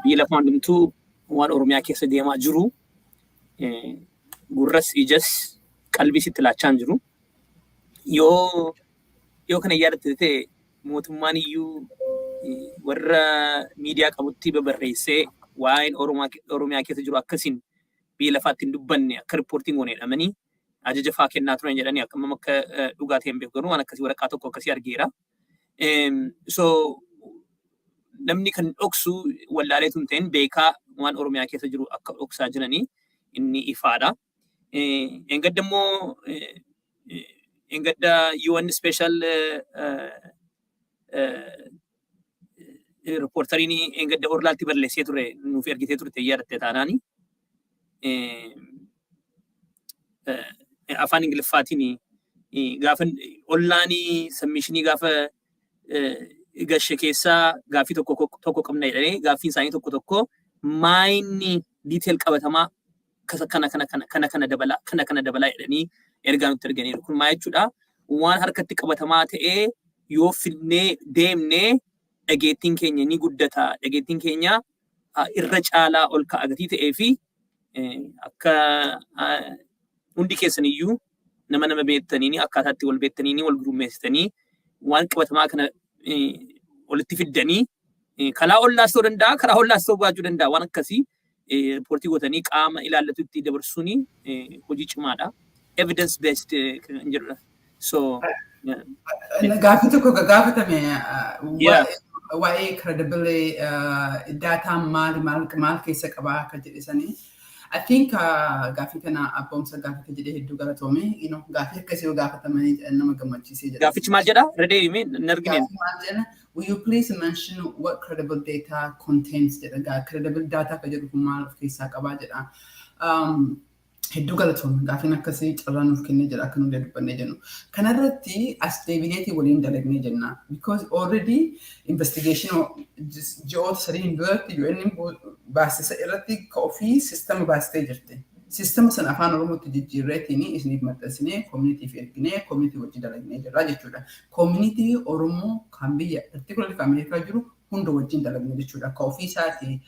bila fandum tu one Oromia kesa dema juru gurras ijas qalbii sitti laachaan jiru yoo kana yaadatte mootummaan iyyuu warra miidiyaa qabutti babarreessee waa'een Oromiyaa keessa jiru akkasiin biyya lafaatti hin dubbanne akka riippoortiin goonee dhamanii ajaja faa kennaa turan jedhanii akkam akka dhugaa ta'een beeku garuu waan akkasii waraqaa tokko akkasii argeera. So namni kan dhoksu wallaalee tun ta'een beekaa waan Oromiyaa keessa jiru akka dhoksaa jiranii inni ifaadha. Engadda mo engadda UN special reporterini engadda orlalti barleessee ture nuuf ergitee turte yaadatte taanaani afaan ingiliffaatiin gaafa ollaanii submissionii gaafa gashe keessaa gaafii tokko qabna jedhanii gaafiin isaanii tokko maayinni detail qabatamaa kana dabala jedhanii ergaa nutti erganiiru. Kun maal jechuudha? Waan harkatti qabatamaa ta'ee yoo fidnee deemnee dhageettiin keenya ni guddata. Dhageettiin keenya irra caalaa ol ka'a gatii ta'ee fi akka hundi keessaniyyuu nama beektanii akkaataatti wal beektanii wal gurmeessitanii waan qabatamaa kana walitti fiddanii karaa ollaas ta'uu danda'a, karaa ollaas ta'uu baachuu danda'a waan akkasii reportii gootanii qaama ilaallatutti dabarsuuni hojii cimaadha. Evidence based kan jedhudha. So gaafi tokko gaafatame waa'ee credibility data maal keessa qabaa akka jedhisanii I think gaafi kana abboomsa gaafi jedhee hedduu galatoome gaafi akkasii yoo gaafatamanii nama gammachiisee jedha. Gaafichi maal jedha? Redee himee nargineen. Will you please mention what credible data contains? Credible data ka jedhu kun maal of keessaa qabaa jedha. Hedduu galatoome gaafiin akkasii carraa nuuf kennee jedha akka nuti dubbannee jennu. Kanarratti as deebineetii waliin dalagnee jenna. Because already investigation ji'oota sadiin duratti UN baasisa irratti ka ofii sistema baastee jirti. Sistema sana afaan Oromootti jijjiirreetiin isiniif maxxansinee community erginee community wajji dalagnee jirra jechuudha. Community Oromoo kan biyya particularly kan Ameerikaa jiru hunda wajjin dalagnee jechuudha. Ka ofii isaati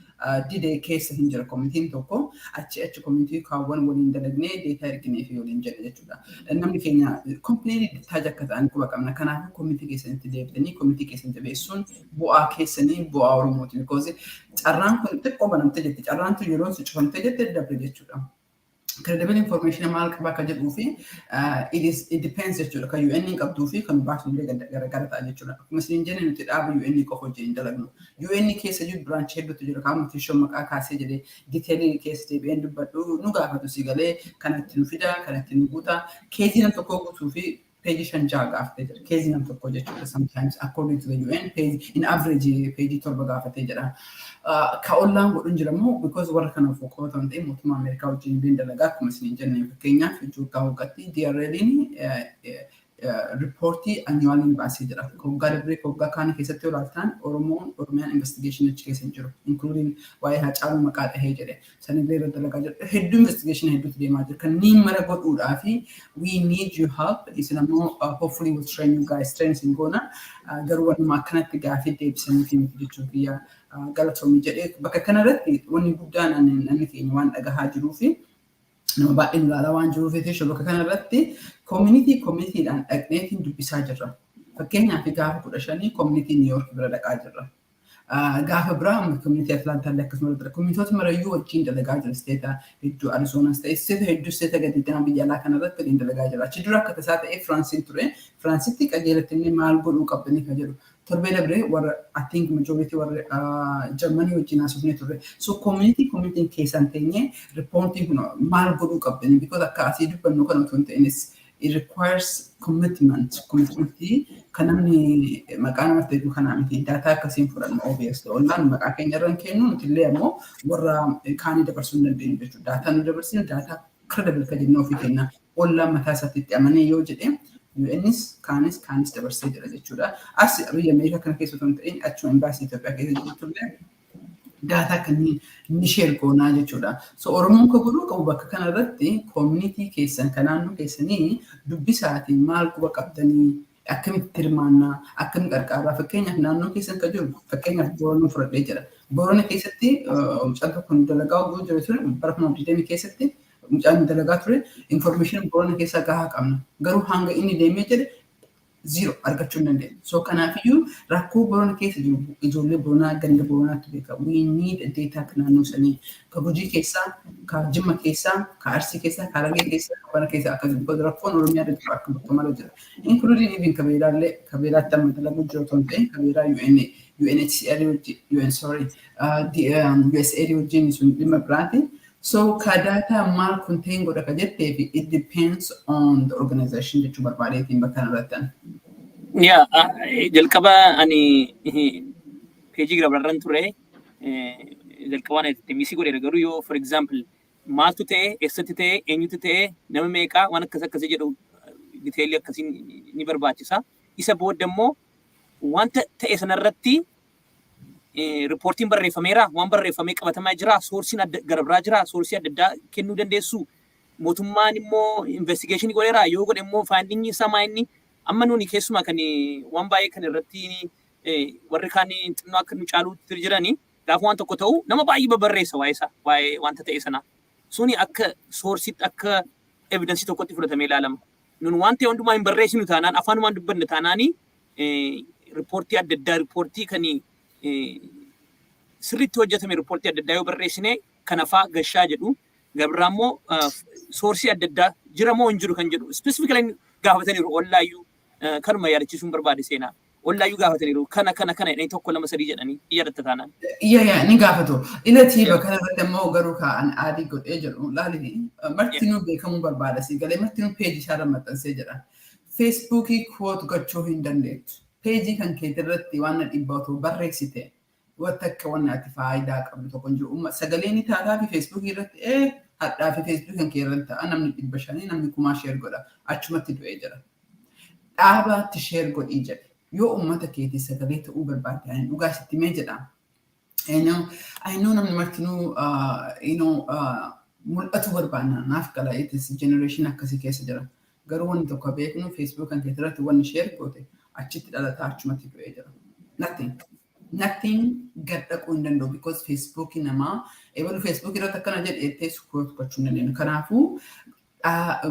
didee keessa hin jira community tokko achi community kaawwan waliin dalagnee data erginee fi waliin jedha jechuudha. Namni keenya completely taja akka ta'an quba qabna. Kanaaf community keessanitti deebitanii community keessan jabeessuun bu'aa keessanii bu'aa Oromooti. Because carraan kun xiqqoo banamte jetti. Carraan tun yeroo si cufamte jette dabre jechuudha. Credible information maal qaba ka jedhuu fi it depends jechuudha. Kan UN qabduu fi kan baasnullee garagara ta'a jechuudha. Akkuma isin jenne nuti dhaaba UN qofa wajjin dalagnu. UN keessa jiru branch hedduutu jira. Kan nuti shoo maqaa kaasee jedhee detailii keessa deebi'een dubbadhu nu gaafatu si galee kanatti nu fida kanatti nu guuta. Keezii nam tokko guutuu fi page 5 gaafatee jira. Keezii nam tokko jechuudha. Sometimes according to the UN page in average page 7 gaafatee jira. Ka ollaan godhun jiramoo because warra kana fokkoo ta'an ta'e mootummaa Ameerikaa wajjin biin dalagaa akkuma isin jenne fakkeenyaaf Itoophiyaa waqtii DRL'n reportii annually baasee jira. Koggaa dabree koggaa kaan keessatti olaaltaan Oromiyaan investigation achi keessa jiru. Including waa'ee Haacaaluu maqaa dhahee jedhe. Sanillee irra dalagaa jira. Hedduu investigation hedduutu deemaa jira. Kan niin mara godhuudhaa fi we need your help. Isin ammoo hopefully we'll train you guys. Train isin goona. Garuu wanuma akkanatti gaafii deebisanii fi miti jechuu biyya galatoomii jedhee bakka kanarratti wanni guddaan namni keenya waan dhagahaa jiruu fi nama baay'een ilaalaa waan jiruuf jechuudha. Bakka kanarratti communityidhaan dhaqneetiin dubbisaa jirra. Fakkeenyaaf gaafa 15 community New York bira dhaqaa jirra. Gaafa biraa community Atlanta akkasumas bira communitoota marayyuu wajjin dalagaa jira steeta hedduu Arizonaas ta'e steeta hedduu steeta gadi deemaa biyya alaa kanarratti waliin dalagaa jira. Achi dura akka tasaa ta'e Firaansiin ture. Firaansitti qajeelatti inni maal godhuu qabdanii kan jedhu. Torbee dabree warra I think majority warra Germany wajjin haasofnee turre. So community keessan teenyee reporting kun maal godhuu qabdanii because akka asii dubbannu kan otoo hin ta'inis it requires commitment. Commitment kan namni maqaa namatti hedduu kanaa miti. Daataa akkasiin fudhannu obviously. Ollaan maqaa keenya irraan kennu nuti illee ammoo warra kaanii dabarsuu hin dandeenyu jechuudha. Daataa nu dabarsinu daataa credible kan jennee ofii kenna. Ollaan mataa isaatti itti amanee yoo jedhee UN's kaanis dabarsee jira jechuudha. As biyya Ameerikaa kana keessa otoo hin ta'in achuma imbaasii Itoophiyaa keessa jirtullee daataa kan ni share goonaa jechuudha. So Oromoon kan godhuu qabu bakka kanarratti community keessan kan naannoo keessanii dubbisaatiin maal quba qabdanii akkamitti hirmaannaa akkamitti qarqaaraa fakkeenyaaf naannoo keessan kan jiru fakkeenyaaf Boorana fudhadhee jira. Boorana keessatti mucaan tokko dalagaa oguu jiru ture bara 2020 keessatti mucaan dalagaa ture information Boorana keessaa gahaa qabna. Garuu hanga inni deemee jedhe zero argachuu hin dandeenye. So kanaafiyyuu rakkoo Boorana keessa jiru ijoollee Booranaa ganda Booranaatti beeka. We need data kan naannoo sanii ka Gujii keessaa, ka Jimma keessaa, ka Arsii keessaa, ka Harargee keessaa, ka Bana keessaa akkasuma because rakkoon Oromiyaa irratti akka bakka mara jira. Including even kabeelaallee kabeelaatti amma dalaguu jiru otoo hin ta'in kabeelaa UNHCR USAID wajjin sun dhimma biraati. So kadata maal contain godha ka jettee fi it depends on the organization jechuu barbaadeetiin bakka kanarrattan. Yeah, jalqaba ani peejii girabarran ture jalqabaan itti misii godheera garuu yoo for example maaltu ta'e eessatti ta'e eenyutu ta'e nama meeqaa waan akkasii jedhu diteelii akkasiin ni barbaachisa. Isa booda immoo wanta ta'e sanarratti reportiin barreeffameera waan barreeffamee qabatamaa jira soorsiin gara biraa jira soorsii adda addaa kennuu dandeessu mootummaan immoo investigationii godheera yoo godhe immoo finding isaa maayinni amma nuuni keessumaa kan waan baay'ee kan irratti warri kaan xinnoo akka nu caaluutti jiranii gaafa waan tokko ta'u nama baay'ee barreessa waa'ee wanta ta'e sana suni akka soorsiitti akka evidensii tokkotti fudhatamee ilaalama. Nun waan ta'e hundumaa hin barreessinu taanaan afaanumaan dubbanne taanaanii riippoortii adda addaa riippoortii kan sirriitti hojjetame riippoortii adda addaa yoo barreessine kanafaa gashaa jedhu gabraa immoo soorsii adda addaa jira moo hin jiru kan jedhu specifically gaafataniiru ollaayyuu kanuma yaadachiisuun barbaade seenaa. Ollaayyuu gaafataniiru kana jedhanii tokko lama sadii jedhanii yaadatta taanaan. Yaa ni gaafatu. Ilatti bakka irratti immoo garuu kan adii godhee jedhu laali martinuu beekamuu barbaada si galee martinuu peejii isaarra maxxansee jedha. Feesbuukii quote gochuu hin dandeettu. Peejii kan kee irratti waan dhibbatu barreessite wanta akka waan ati faayidaa qabdu tokko hin jiru. Sagaleen taataa fi Feesbuukii irratti hadhaa fi Feesbuukii kan kee irratti ta'a namni 500 namni 1000 share godha achumatti du'ee jira. Dhaabaatti share godhii jedhe. Yoo ummata keetii sagalee ta'uu barbaadde dhugaa sitti mee jedha. I know namni martinuu mul'atu barbaadna naaf gala itis generation akkasii keessa jira. Garuu wanni tokko beeknu Facebook kan kee irratti wanni share goote achitti dhalataa achumatti du'ee jira. Nothing gad dhaquu hin danda'u because Facebook namaa eebalu Facebook irratti akkana jedhee sukuutu gochuu hin dandeenyu. Kanaafuu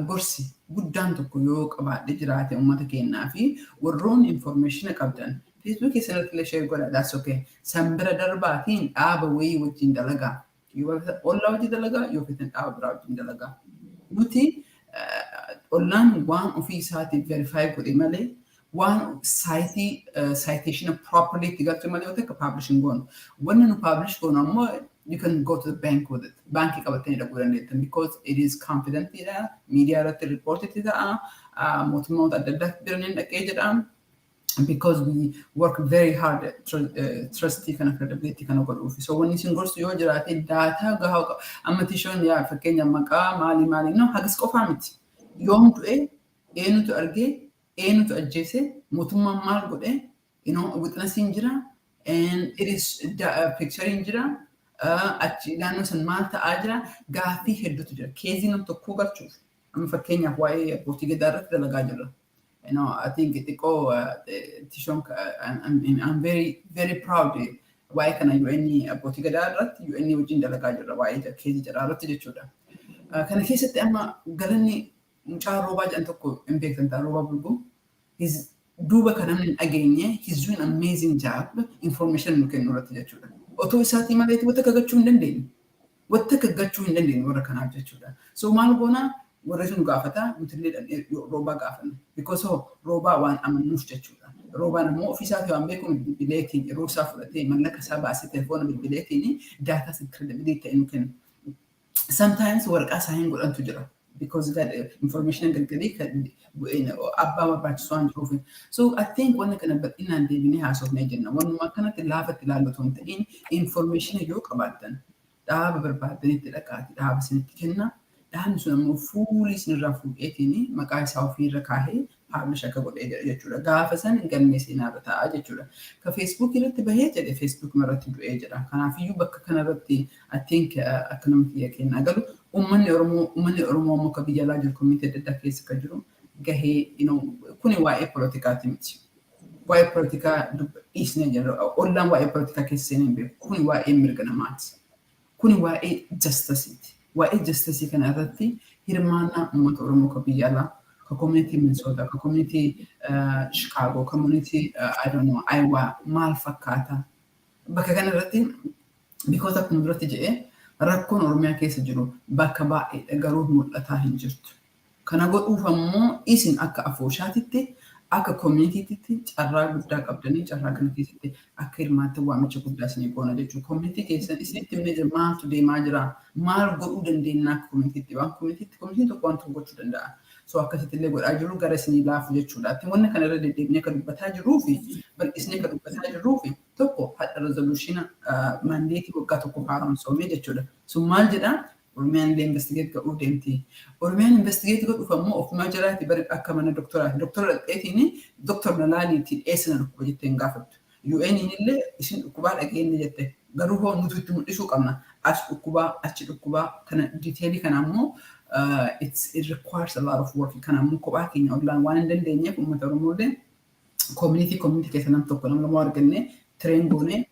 gorsi guddaan tokko yoo qabaadhe jiraate uummata keenyaa fi warroon information qabdan Facebook keessatti illee share godha that's okay. San bira darbaatiin dhaaba wayii wajjin dalagaa. Yoo ollaa wajjin dalagaa yoo fitan dhaaba biraa wajjin dalagaa. Nuti ollaan waan ofii isaatiin verify godhe malee waan citation properly itti galche malee yoo ta'e publishing goonu. Wanni nu publish goonu ammoo you can go to the bank with it. Banki qabatanii dhaquu dandeettan because it is confident jedha. Media irratti report itti ta'a. Mootummoota adda addaatti biraniin dhaqee jedha. Because we work very hard trustii kana credibility kana godhuufi. So wanni isin gorsu yoo jiraate daataa gahaa qaba. Amma tishoon yaa fakkeenya maqaa maali no hagis qofaa miti. Yoom du'e eenyutu argee eenyutu ajjeese mootummaan maal godhe wixinasiin jira and it is picturein jira achi naannoo san maal ta'aa jira gaaffii hedduutu jira keezii nam tokkoo galchuuf amma fakkeenyaaf waa'ee abbootii gadaa irratti dalagaa jirra. I think Tishon, I'm very proud. Why can I UN abbootii gadaa irratti UN wajjin dalagaa jirra waa'ee keezii jedhaa irratti jechuudha. Kana keessatti amma galanni mucaa roobaa jedhan tokko hin beektan ta'a roobaa bulguu. Duuba kan namni hin dhageenye he's doing amazing job information nu kennu irratti jechuudha. Otoo isaatii maleetti wanta kaggachuu hin dandeenye. Wanta kaggachuu hin dandeenye warra kanaaf jechuudha. So maal goonaa warra sun gaafata nutillee roobaa gaafanna. Because roobaa waan amannuuf jechuudha. Roobaan ammoo ofiisaatii waan beekuun bilbileetiin yeroo isaa fudhatee mallaqa isaa baasee telefoona bilbileetiin daataa credibility ta'e nu kenna. Sometimes waraqaa isaa hin godhantu jira. Because that information galgalee abbaa barbaachisu waan jiruuf. So I think wanna kana bal'inaan deebinee haasofnee jenna. Wanuma akkanatti laafatti ilaallatu hin ta'in information yoo qabaattan dhaaba barbaadanitti dhaqaati dhaaba isinitti kenna. Dhaabni sun ammoo fuulii isinirraa fuudheetiin maqaa isaa ofiirra kaahee publish akka godhee jechuudha. Gaafa san galmee seenaarra ta'a jechuudha. Ka Facebook irratti bahee jedhe Facebook irratti du'ee jedha. Kanaafiyyuu bakka kanarratti I think akka namatti kennaa galu ummanni Oromoo ammoo ka biyya alaa jiru community adda addaa keessa kan jiru gahee kuni waa'ee poolitikaati miti. Waa'ee poolitikaa dhiisnee jirra. Ollaan waa'ee poolitikaa keessa seenee hin beeku. Kuni waa'ee mirga namaati. Kuni waa'ee justiceiti. Waa'ee justice kana irratti hirmaannaa uummata Oromoo ka biyya alaa ka community Minnesota ka community Chicago community I don't know Iowa maal fakkaata. Bakka kana irratti because akkuma duratti jedhee rakkoon Oromiyaa keessa jiru bakka baay'ee garuu mul'ataa hin jirtu. Kana godhuuf ammoo isin akka afooshaatitti akka communitytitti carraa guddaa qabdanii carraa kana keessatti akka hirmaattan waamicha guddaa isinii goona jechuudha. Community keessan isinitti himnee jira maaltu deemaa jira maal godhuu dandeenya akka communitytti waan community tokko waan tokko gochuu danda'a. So akkasitti illee godhaa jiru gara isinii laafu jechuudha. Wanni kana irra deddeebinee akka dubbataa jirruu fi bal'isnee akka dubbataa jirruu fi tokko hadha resolution mandeetii waggaa tokko haaromsoomee jechuudha. So maal jedhaa Oromiyaan illee investigate godhuu deemti. Oromiyaan investigate godhuuf ammoo ofuma jiraatti bari akka mana doktoraati. Doktora dhaqxeetiin doktor Nalaaliitiin eessina dhukkuba jettee hin gaafattu. UN illee isin dhukkubaa dhageenne jette. Garuu hoo nuti itti mul'isuu qabna. As dhukkubaa achi dhukkubaa kana diteelii kana ammoo it requires a lot of work. Kana ammoo kophaa keenya ollaan waan hin dandeenyeef uummata Oromoo illee community keessa nam tokko nama lama arganne train goonee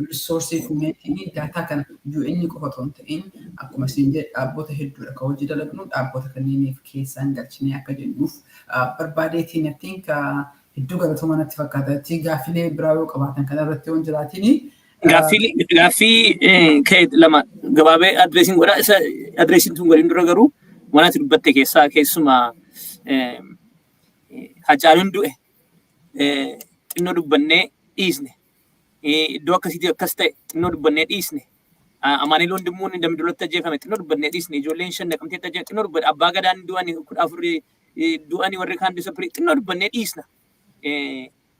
resource community data kan UN qofa otoo hin ta'in akkuma isin jedhe dhaabbota hedduudha kan hojii dalagnu dhaabbota kanneeniif keessaan galchinee akka jennuuf barbaadeetiin I think hedduu galatoomaa natti fakkaata. Gaaffilee biraa yoo qabaatan kanarratti waan jiraatiin Gaaffii ka'e lama gabaabee adreesiin godhaa isa adreesiin tun waliin dura garuu waan ati dubbatte keessaa keessumaa Hacaaluun du'e xinnoo dubbannee dhiisne. Iddoo akkasiitii akkas ta'e xinnoo dubbannee dhiisne. Amaanii loon dimmuun dambi duratti ajjeefame xinnoo dubbannee dhiisne. Ijoolleen shan naqamtee ajjeefame xinnoo dubbanne. Abbaa gadaan du'anii 14 du'anii warri kaan disappirii xinnoo dubbannee dhiisna.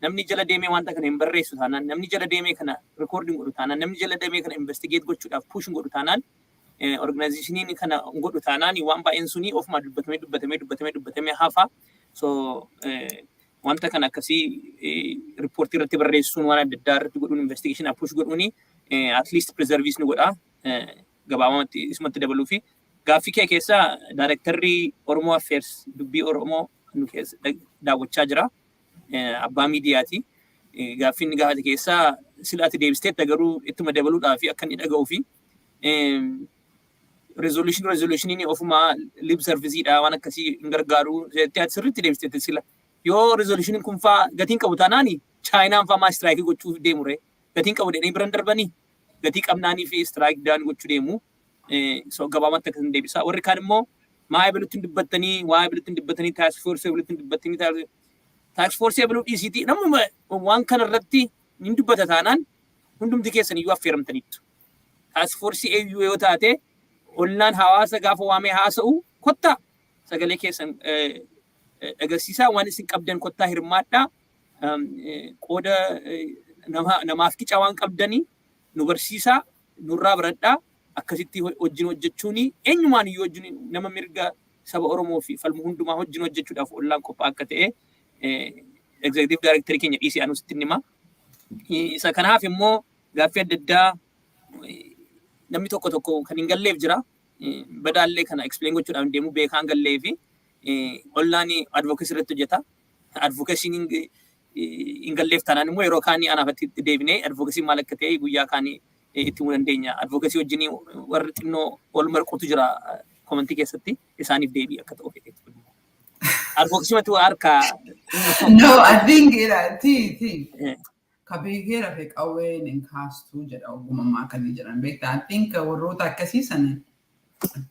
Namni jala deemee wanta kana hin barreessu taanaan namni jala deemee kana recording godhu taanaan namni jala deemee kana investigate gochuudhaaf push godhu taanaan organizationiin kana godhu taanaan waan baay'een sunii ofuma dubbatamee hafa. So wanta kana akkasii riippoortii irratti barreessuun waan adda addaa irratti godhuun investigation push godhuuni at least preserviis ni godha gabaabamatti isumatti dabaluu fi gaaffii kee keessaa daayirektarri Oromoo Affairs dubbii Oromoo nu keessa daawwachaa jira. Abbaa miidiyaati. Gaaffiin gaafate keessaa silaatti deebisteetta garuu ittuma dabaluudhaaf akka inni dhaga'uu fi resolutionii ofuma lib serviceedha waan akkasii hin gargaaru sirriitti deebisteetta sila. Yoo resolutionin kun faa gatiin qabu taanaani Chaayinaan faa maa istiraayikii gochuuf deemu ree gatiin qabu jedhanii biran darbanii gatii qabnaanii fi istiraayik daan gochuu deemu. So gabaabamatti akkasiin deebisaa. Warri kaan immoo maa ebilutti hin dubbatanii task force ebilutti hin dubbatanii task force ebiluu dhiisitii namuma waan kana irratti hin dubbata taanaan hundumti keessan iyyuu affeeramtaniittu. Task force eeyyuu yoo taate ollaan hawaasa gaafa waamee haasa'u kottaa sagalee keessan agarsiisaa waan isin qabdan kottaa hirmaadhaa qooda namaaf qicaa waan qabdanii nu barsiisaa nurraa baradhaa akkasitti wajjin hojjechuuni eenyumaan iyyuu wajjin nama mirga saba Oromoo fi falmu hundumaa wajjin hojjechuudhaaf ollaan qophii akka ta'e executive director keenya dhiisee anu sitti nima. Isa kanaaf immoo gaaffii adda addaa namni tokko kan hin galleef jira. Badaallee kana explain gochuudhaan deemu beekaan gallee fi online advocacy irratti hojjeta. Advocacy hin galleef taanaan immoo yeroo kaanii anaaf itti deebinee advocacy maal akka ta'e guyyaa kaanii itti himuu dandeenya. Advocacy wajjin warri xinnoo wal marquutu jira commenti keessatti isaaniif deebii akka ta'u fedhe. Advocacy matu harka. No, I think kabeegera fe qawween in kaastuu jedha ogummaa kan jiran beektaa. I think warroota akkasii sana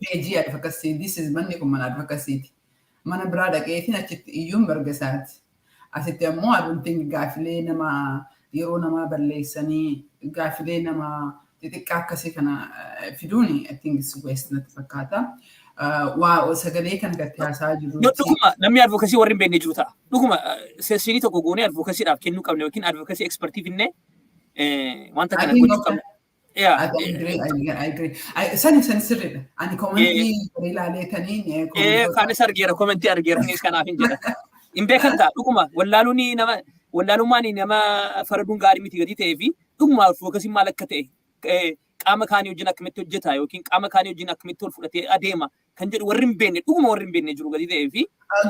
peejii advocacy this is manni kun mana advocacy mana biraa dhaqeetiin achitti iyyuun bargasaati. Asitti ammoo I don't think gaafilee nama yeroo namaa balleessanii gaafilee nama xixiqqaa akkasii kana fiduuni I think it's waste natti fakkaata. Waa sagalee kan gatti haasaa jiru. Dhuguma namni advocacy warri hin beekne jiru ta'a. Dhuguma sessionii tokko goonee advocacyidhaaf kennuu qabne yookiin advocacy expertiif innee wanta kana gochuu qabne. Yeah, I agree. Sani sirriidha. Ani commentii ilaaleetanii kaanis argeera commentii argeera nis kanaaf hin jedha. Hin beekan ta'a dhuguma wallaalummaan nama faraduun gaarii miti gadi ta'ee fi dhuguma advocacy maal akka ta'e qaama kaanii wajjin akkamitti hojjeta yookiin qaama kaanii wajjin akkamitti ol fudhatee adeema kan jedhu warri hin beekne dhuguma warri hin beekne jiru gadi ta'ee fi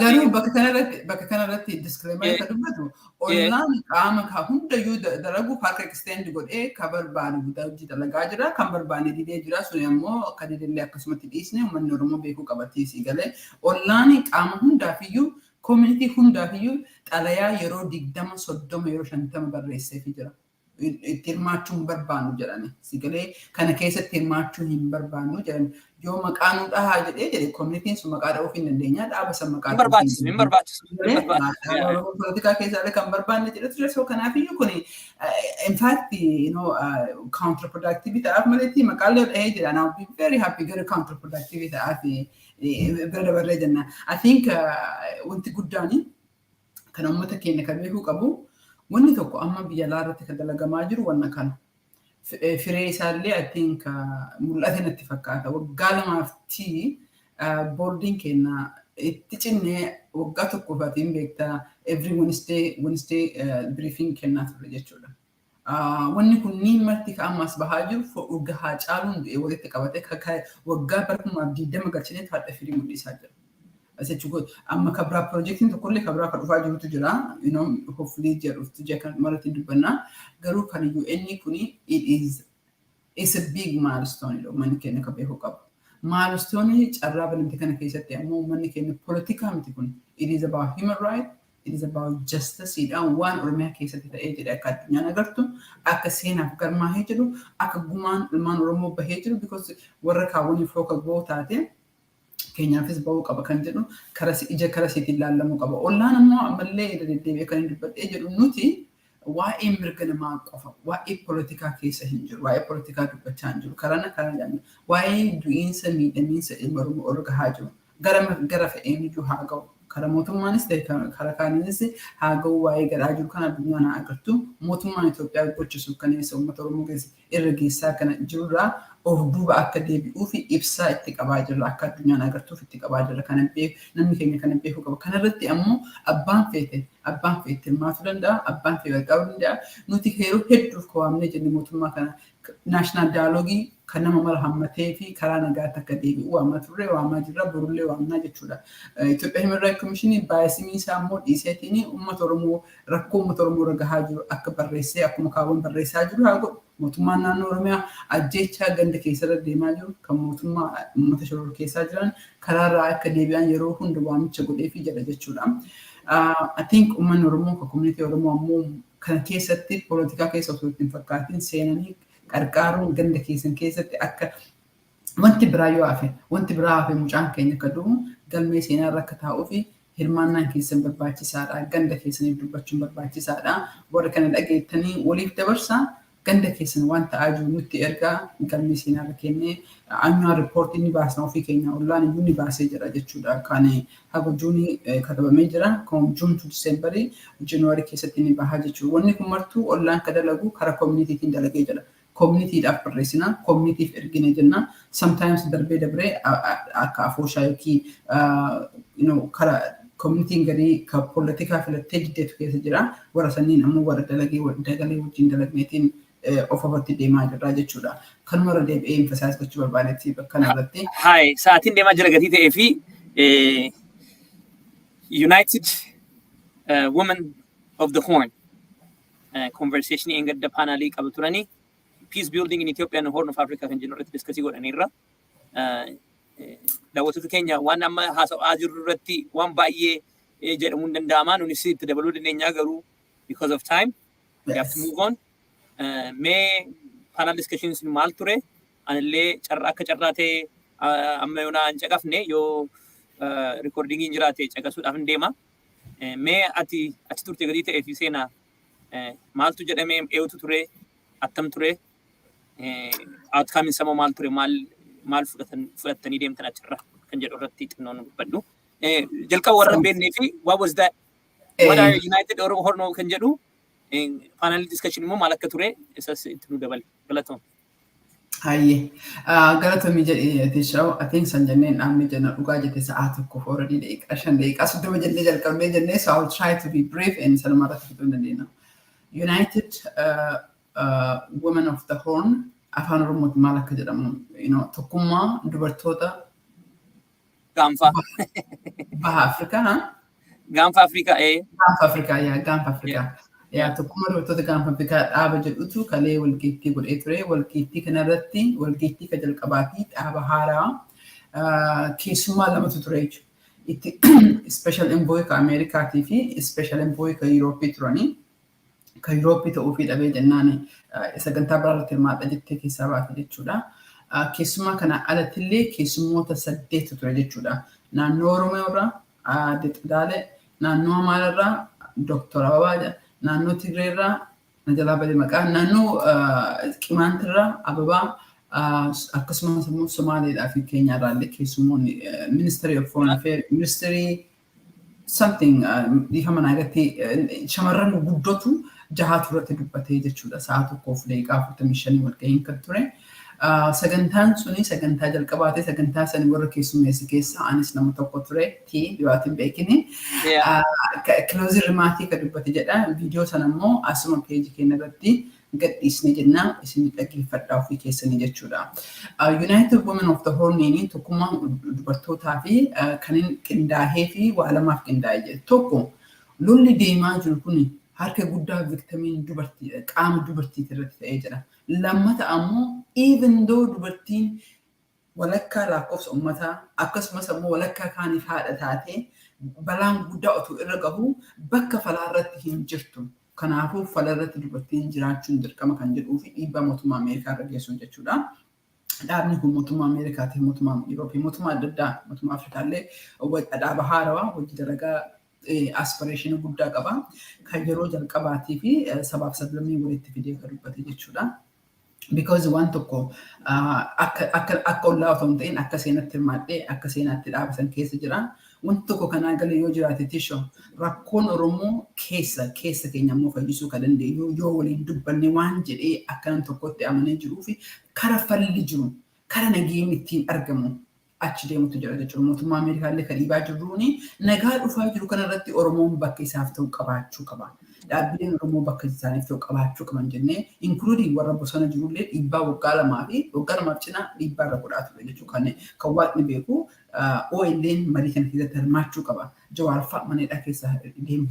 garuu bakka kanarratti disclaimer akka dubbatu online qaama hundayyuu dalaguuf harka extend godhee kan barbaadu hojii dalagaa jira kan barbaade didee jira sun ammoo akka didellee akkasumatti dhiisne uummanni Oromoo beekuu qabateesii galee online qaama hundaafiyyuu community hundaafiyyuu xalayaa yeroo 20 30 yeroo 50 barreesseefii jira. Itti hirmaachuu hin barbaannu jedhani. Sigalee kana keessatti hirmaachuu hin barbaannu jedhani. Yoo maqaa nu dhahaa jedhee communitiin sun maqaa dha'uu hin dandeenya. Dhaaba san maqaa dha'uu hin barbaachisu. Politikaa keessaa kan barbaanne jedhatu jira. So kanaafiyyuu kun in fact counterproductive ta'aaf maletti maqaalee dhahee jira. And I'll be very happy gara counterproductive ta'aaf bira dabarree jenna. I think wanti guddaani kan uummata keenya kan beekuu qabu wanni tokko amma biyya laarratti kan dalagamaa jiru wanna kana. Firee isaallee I think mul'ate natti fakkaata. Waggaa lamaaftii boordiin keenya itti cinnee waggaa tokkoffaatiin beektaa every Wednesday briefing kennaa ture jechuudha. Wanni kun ni marti ka ammas bahaa jiru waggaa caaluun walitti qabate waggaa barkumaaf 20 galchinee haadha firii mul'isaa jira. Asechuu amma kabraa projectiin tokkollee kabraa kan dhufaa jirutu jira. Hopefully jedhuuftu jekan marati dubbannaa. Garuu kan UN kuni it's a big milestone manni keenya ka beekuu qabu. Milestone carraa banamte kana keessatti ammoo manni keenya politikaa miti kun. It is about human rights. It is about justice. Waan Oromiyaa keessatti ta'ee jedha akka addunyaan agartu akka seenaaf galmaahee jiru akka gumaan ilmaan Oromoo bahee jiru because warra kaawwanii fooka goo taate keenyaafis bahuu qaba kan jedhu ija karasiitiin ilaalamuu qaba. Ollaan ammoo ammallee deddeebi'ee kan dubbadhee jedhu nuti waa'ee mirga namaa qofa waa'ee politikaa keessa hin jiru waa'ee politikaa dubbachaa hin jiru karana jedhamu waa'ee du'iinsa miidhamiinsa ilma Oromoo ol gahaa jiru gara fe'een iyyuu haa ga'u. Kara mootummaanis ta'e kara kaaniinis haa ga'u waa'ee garaa jiru kan addunyaan haa agartu mootummaan Itoophiyaa gochisuuf kan eessa uummata Oromoo irra geessaa kana jirurraa of duuba akka deebi'uu fi ibsaa itti qabaa jirra akka addunyaan agartuuf itti qabaa jirra kana namni keenya kana beekuu qaba. Kanarratti ammoo abbaan feete hirmaachuu danda'a abbaan feete qabuu danda'a nuti yeroo hedduuf kawaamnee jennee mootummaa kana naashinaal daayaloogii kan nama mara hammatee fi karaa nagaatti akka deebi'u waamaa turre waamaa jirra borullee waamnaa jechuudha. Itoophiyaa Human Rights Commission baay'isii isaa immoo dhiiseetiin uummata Oromoo rakkoo uummata Oromoo irra gahaa jiru akka barreessee akkuma kaawwan barreessaa jiru haa godhu. Mootummaan naannoo Oromiyaa ajjeechaa ganda keessarra deemaa jiru kan mootummaa uummata shoror keessaa jiran karaarraa akka deebi'an yeroo hunda waamicha godheefii jedha jechuudha. I think uummanni Oromoo kan community Oromoo ammoo kana keessatti politikaa keessa osoo ittiin fakkaatiin seenanii qarqaaruun ganda keessan keessatti akka wanti biraa yoo hafe mucaan keenya akka du'u galmee seenaa irra akka taa'uu fi hirmaannaan keessan barbaachisaadha. Ganda keessaniif dubbachuun barbaachisaadha. Warra kana dhageettanii waliif dabarsaa ganda keessan waan ta'aa jiru nutti ergaa galmee seenaa irra kennee annual report ni baasna ofii keenya ollaan iyyuu ni baasee jira jechuudha. Kan haga juunii katabamee jira. Kan juun tu diseembarii januaarii keessatti ni bahaa jechuudha. Wanni kun martuu ollaan ka dalagu karaa communitytiin dalagee jira. Communityidhaaf barreessina, communityf ergine jenna. Sometimes darbee dabree akka afooshaa yookiin karaa community gari ka politika filattee jiddeetu keessa jira warra sanniin ammoo warra dagalee wajjin dalagneetiin of irratti deemaa jirra jechuudha. Kanuma irra deebi'ee emphasize gochuu barbaadetti bakka kanarratti. Hai, sa'aatiin deemaa jira gatii ta'ee fi United Women of the Horn conversation engadda panelii qabu turanii peace building in Ethiopia and Horn of Africa kan jennu irratti discussii godhaniirra. Daawwattoota keenya waan amma haasa'aa jirru irratti waan baay'ee jedhamuu hin danda'amaa nunis itti dabaluu dandeenya garuu because of time we have to move on. Mee panel discussions maal ture anillee akka carraa ta'e amma yoona hin caqafne yoo recordingiin jiraate caqasuudhaaf hin deema. Mee ati achi turte gatii ta'ee fi seenaa maaltu jedhamee eewutu ture attam ture outcome sama maal ture maal fudhattanii deemtan achirra kan jedhu irratti xinnoon dubbadhu. Jalqaba warra beeknee fi what was that what are United Oromo Horn kan jedhu panel discussion immoo maal akka ture isas itti nu dabale galatoom. Hayyee galatoomii jedhee tishaw I think san jenneen dhaabni jenna dhugaa jette sa'a tokko already daqiiqaa 5 daqiiqaa 30 jennee jalqabnee jennee so I'll try to be brief and sanuma irratti fixuu dandeenya. United Women of the Horn afaan Oromootti maal akka jedhamu tokkummaa dubartoota gaanfa baha Afrikaa gaanfa Afrikaa gaanfa Afrikaa tokkummaa dubartoota gaanfa Afrikaa dhaaba jedhutu kalee walgeettii godhee ture walgeettii kanarratti walgeettii ka jalqabaatii dhaaba haaraa keessummaa lamatu ture jechuudha. Special envoy ka Ameerikaatii fi special envoy ka Yurooppii turanii. Ka Yurooppii ta'uu fi dhabee jennaan sagantaa biraarratti hirmaadha jettee keessaa baate jechuudha. Keessumaa kana alattillee keessummoota 8 ture jechuudha. Naannoo Oromoo irraa Aadde Xidaale, naannoo Amaaraa irraa Dr. Ababaa, naannoo Tigree irraa Najalaa Badee Maqaa, naannoo Qimaanti irraa Ababaa akkasumas immoo Somaaleedhaa fi Keenyaa irraa illee keessummoonni Ministry of Foreign Affairs, Ministry something dhiifama naagatti shamarran guddootu jahaatu irratti dubbatee jechuudha. Sa'a tokkoof daqiiqaa 45 walgahiin kan ture. Sagantaan suni sagantaa jalqabaatee sagantaa sani warra keessummeessi keessa anis nama tokko ture dhiyaatiin beekini. Closing remarkii ka dubbate jedha. Viidiyoo sana immoo asuma peejii keenya irratti gadhiisne jenna isin dhaggeeffadhaa ofii keessanii jechuudha. United Women of the Horn tokkummaa dubartootaa fi kan qindaahee fi waa lamaaf qindaa'ee jedhe. Tokko lolli deemaa jiru kun harka guddaa viktamiin dubartiidha. Qaama dubartiitii irratti ta'ee jira. Lammata ammoo even though dubartiin walakkaa lakkoofsa uummataa akkasumas ammoo walakkaa kaaniif haadha taatee balaan guddaa otoo irra gahu bakka falaa irratti hin jirtu. Kanaafuu fala irratti dubartiin jiraachuun dirqama kan jedhuu fi dhiibbaa mootummaa Ameerikaa irra geessuun jechuudha. Dhaabni kun mootummaa Ameerikaatii, mootummaa Yurooppii, mootummaa adda addaa, mootummaa Afrikaallee dhaaba haarawaa hojii dalagaa aspiration guddaa qaba. Kan yeroo jalqabaatii fi sabaaf sablammii walitti fidee kan dubbate jechuudha. Because waan tokko akka ollaa otoo hin ta'in akka seenatti hirmaadhee akka seenaatti dhaabatan keessa jira. Wanti tokko kanaa galee yoo jiraate tishoo rakkoon Oromoo keessa keenya immoo fayyisuu kan dandeenyu yoo waliin dubbanne waan jedhee akkanaan tokkotti amanee jiruu fi kara falli jiru kara nageenyi ittiin argamu achi deemutu jira jechuudha. Mootummaa Ameerikaallee kan dhiibaa jirruuni nagaa dhufaa jiru kanarratti Oromoon bakka isaaf ta'u qabaachuu qaba. Dhaabbileen Oromoo bakka isaaniif ta'u qabaachuu qaban jennee including warra bosona jirullee dhiibbaa waggaa lamaaf cinaa dhiibbaa irra godhaa ture jechuudha. Kan waaqni beeku OLN marii kana keessatti hirmaachuu qaba. Jawaarfaa maneedhaa keessa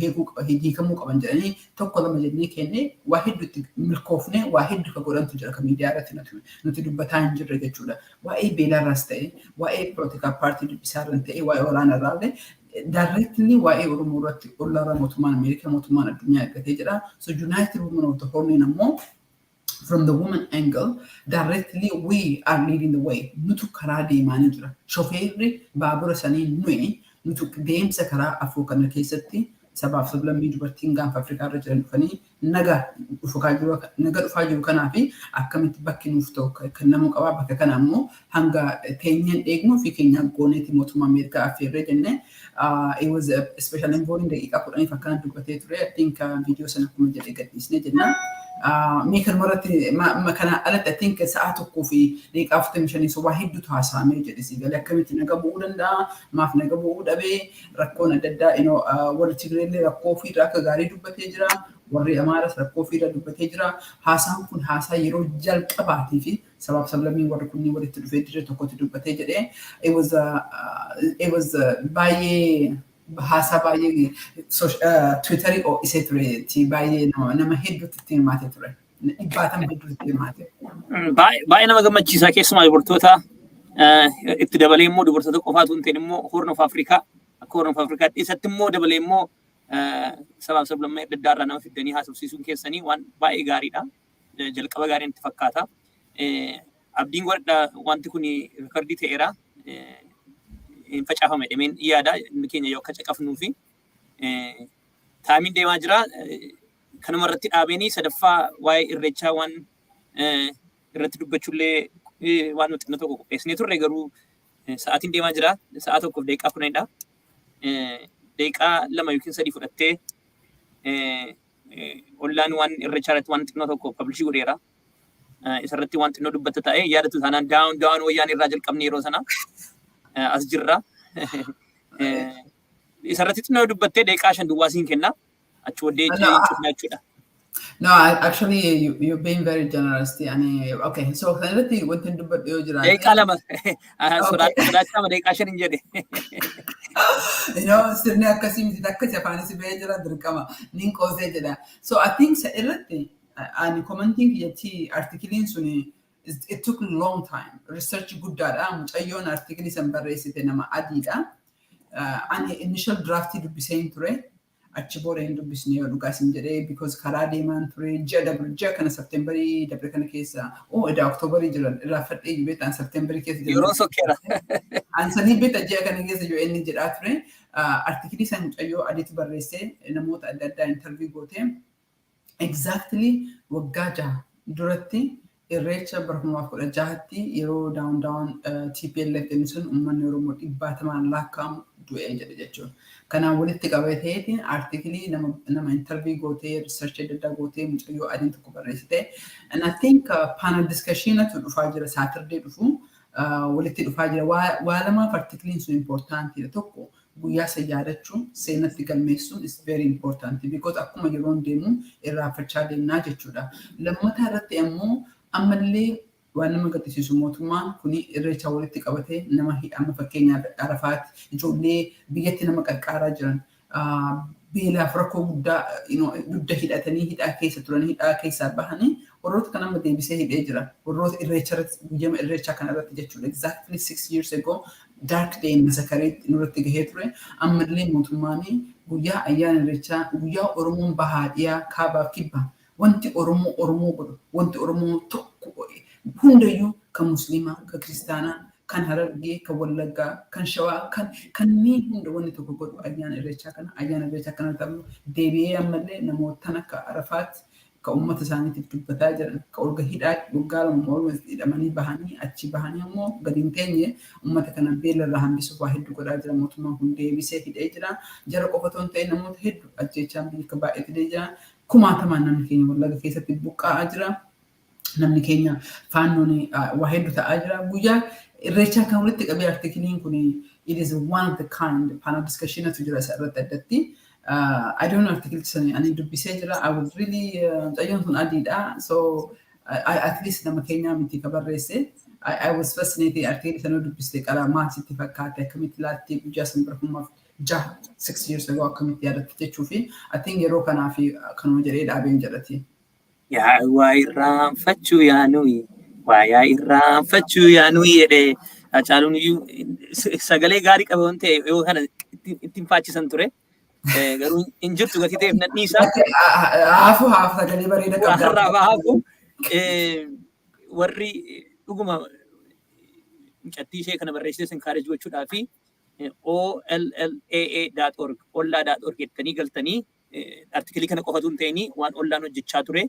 heeguu qaba, hiikamuu qaban jedhanii tokko lama jennee kennee waa hedduutti milkoofnee waa hedduu ka godhantu jira kan miidiyaa irratti nuti dubbataa hin jirre jechuudha. Waa'ee beelaarraas ta'e, waa'ee political party dubbisaarran ta'e, waa'ee olaanaarraallee directly waa'ee Oromoo irratti ollaarraa mootummaan Ameerikaa mootummaan addunyaa eeggatee jira. So United Women of the Horn ammoo from the woman angle, directly we are leading the way. Nutu karaa deemaanii jira. Shofeerri baabura sanii nutu deemsa karaa afur kana keessatti sabaaf sablammii dubartiin gaanfa Afrikaa irra jiran dhufanii naga dhufaa jiru kanaa fi akkamitti bakki nuuf ta'u kennamuu qabaa. Bakka kana ammoo hanga teenyaan eegnu fi keenyaan gooneeti mootummaa Ameerikaa affeerree jenne. It was a special envoy daqiiqaa 10 akkana dubbatee ture. I think viidiyoo sana akkuma jedhee gadhiisnee jenna. Meekan maratti kana alatti I think sa'a tokkoo fi daqiiqaa 45 so waa hedduutu haasa'amee jedhisi galee akkamitti naga bu'uu danda'a maaf naga bu'uu dhabee rakkoon adda addaa warri Tigreellee rakkoo ofiirraa akka gaarii dubbatee jira warri Amaaras rakkoo ofiirraa dubbatee jira haasaan kun haasaa yeroo jalqabaatii fi sabaaf sablammiin warri kunniin walitti dhufee dirree tokkotti dubbatee jedhee it was baay'ee bahasa baay'ee Twitterii isee tureetti baay'ee nama hedduutti itti hirmaatee ture. Dhibbaatama hedduutti itti hirmaate. Baay'ee nama gammachiisa keessumaa dubartoota itti dabalee immoo dubartoota qofaatu hin ta'in immoo Horn of Afrikaa akka Horn of Afrikaa dhiisatti immoo dabalee immoo sabaaf sablammii adda addaa irraa nama fiddanii haasofsiisuun keessanii waan baay'ee gaariidha. Jalqaba gaariin itti fakkaata. Abdiin godhadha wanti kun rikardii ta'eera. In facaafame dhimeen yaada inni keenya yoo akka caqafnuu fi taamiin deemaa jira kanuma irratti dhaabeenii sadaffaa waa'ee irreechaa waan irratti dubbachuullee waan nuti xinna tokko qopheessinee turre garuu sa'aatiin deemaa jira sa'a tokkoof daqiiqaa 10dha daqiiqaa 2 yookiin 3 fudhattee ollaan waan irreechaa irratti waan xinna tokko pablishii godheera isarratti waan xinna dubbatta ta'e yaadatu taanaan daawun wayyaan irraa jalqabne yeroo sana as jirra. Isarratti xinnoo dubbattee daqiiqaa 5 duwwaa siin kenna. Achi waddee jechuudha jechuudha. No, actually you're being very generous. Okay, so kanarratti wanti dubbadhu yoo jiraate. Daqiiqaa 2. Sodaachama daqiiqaa 5 hin jedhe. Sirni akkasii miti akkasii afaanis ba'ee jira dirqama nin qoosee jedha. So I think irratti ani commenting jetti artikiliin suni it took a long time. Research good data. Mucayyoon article san barreessite nama adiidha. Ani initial draftii dubbiseen ture. Achi booda hin dubbisne yoo dhugaa isin jedhee because karaa deemaan ture ji'a kana Septemberii dabre kana keessa edaa Oktoobarii jira irraa fadhee beektaan Septemberii keessa jira. Yeroo sokkeera. Ansanii beekta ji'a kana keessa yoo inni jedhaa ture. Artikilii san mucayyoo adiitu barreessee namoota adda addaa interview gootee exactly waggaa 6 duratti irreecha barhumaaf 16tti yeroo down TPLF sun uummanni Oromoo 100 lakkaa'amu du'ee jedhe jechuudha. Kanaan walitti qabateetiin artikilii nama interview gootee research adda addaa gootee mucayyoo adiin tokko barreessite. And I think panel discussion atu dhufaa jira Saturday dhufu walitti dhufaa jira. Waa lamaaf artikiliin sun importantiidha tokko. Guyyaa sayyaadachuun seenatti galmeessuun is very important because akkuma yeroon deemu irraanfachaa deemnaa jechuudha. Lammataa irratti ammoo ammallee waan nama gaddisiisu mootummaan kuni irreecha walitti qabatee nama hidhama fakkeenyaaf Arafaatti ijoollee biyyatti nama qarqaaraa jiran beelaaf rakkoo guddaa dugda hidhatanii hidhaa keessa turan hidhaa keessaa bahanii warroota kan amma deebisee hidhee jira warroota guyyama irreechaa kana irratti jechuudha exactly 6 years ago dark day masakaree nurratti gahee ture ammallee mootummaan guyyaa ayyaana irreechaa guyyaa Oromoon bahaa dhiyaa kaabaaf kibba wanti Oromoo godhu wanti Oromoo tokko hundayyuu kan musliimaa kan kiristaanaa kan Harargee kan Wallaggaa kan Shawaa kanneen hunda wanti tokko godhu ayyaana irreechaa kana ta'u deebi'ee ammallee namoota akka Arafaatti ka uummata isaaniitiif dubbataa jiran ka olga hidhaa waggaa lama hidhamanii bahanii achi bahanii ammoo gadi hin teenye uummata kana beelarraa hambisuuf waa hedduu godhaa jira mootummaan kun deebisee hidhee jira jara qofa otoo hin ta'in namoota hedduu ajjeechaan biyya baay'atee jira kumaatamaan namni keenya Wallagga keessatti buqqa'aa jira namni keenya faannoon waa hedduu ta'aa jira guyyaa irreechaa kan walitti qabee artikiliin kun it is one of the kind panel discussion atu jira irratti addatti I don't know article sani ani dubbisee jira I would really ayyoon sun adiidha so at least nama keenya miti ka barreesse I was fascinated article sana dubbiste qara maasitti fakkaate akkamitti laatti guyyaa san barhumaaf 6 years ago akkamitti yaadatte jechuu fi I think yeroo kanaaf kanuma jedhee dhaabeen jedhati. Yaa waa irraanfachuu yaanuyi waa irraanfachuu yaanuyi jedhee Hacaaluun iyyuu sagalee gaarii qaba waan ta'eef yoo kana ittiin faachisan ture. Garuu hin jirtu gatii ta'eef nan dhiisa. Haafu sagalee bareeda qabda. Har'aaf haafu warri dhuguma mucattii ishee kana barreessitee encourage gochuudhaa fi OLLAA.org ollaa.org jettanii galtanii artikilii kana qofatu hin ta'in waan ollaan hojjechaa ture.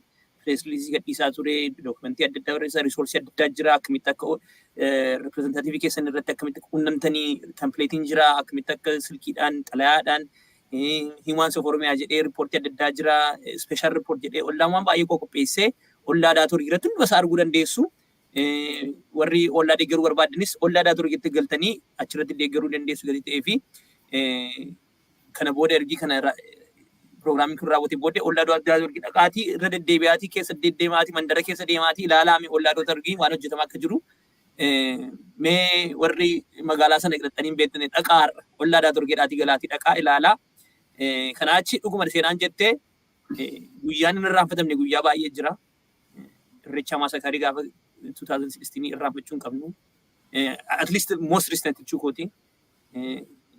Press release gadhiisaa ture dokumentii adda addaa barreessaa resource adda addaa jira akkamitti akka representative keessan irratti akkamitti quunnamtanii templatein jira akkamitti akka silkiidhaan xalayaadhaan Human Rights Forum jedhee riippoortii adda addaa jira, special report jedhee ollaan waan baay'ee qopheessee ollaa daatorii irratti hundi isaa arguu dandeessu. Warri ollaa deeggaruu barbaadanis ollaa daatorii irratti galtanii achirratti deeggaruu dandeessu gadi ta'ee fi kana booda ergi kana Programming kun raawwatee booddee ollaa daatorii dhaqaatii irra deddeebi'aatii keessa deddeemaatii mandara keessa deemaatii ilaalaami ollaa daatorii waan hojjetamaa akka jiru. Mee warri magaalaa sana hidhatanii beektanii dhaqaarra ollaa daatorii galaatii dhaqaa ilaalaa. Kana achi dhuguma seenaan jettee guyyaan inni irraanfatamne guyyaa baay'ee jira. Irreecha maasakarii gaafa 2016 irraanfachuu hin qabnu. At least most recent chukooti.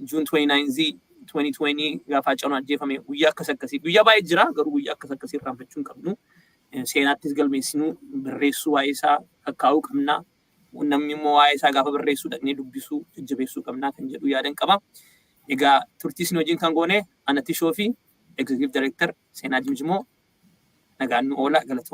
June 29 2020 gaafa Haacaaluun ajjeefame guyyaa akkas akkasii guyyaa baay'ee jira garuu guyyaa akkas akkasii irraanfachuu hin qabnu. Seenaattis galmeessinuu barreessuu waa'ee isaa kakkaa'uu qabna. Namni immoo waa'ee isaa gaafa barreessuu dhaqnee dubbisuu jajjabeessuu qabna kan jedhu yaadan qaba. Egaa turtii isin wajjin kan goone Anatti Shoo fi Executive Director Seenaa Jimjimoo nagaan nu oola galatooma.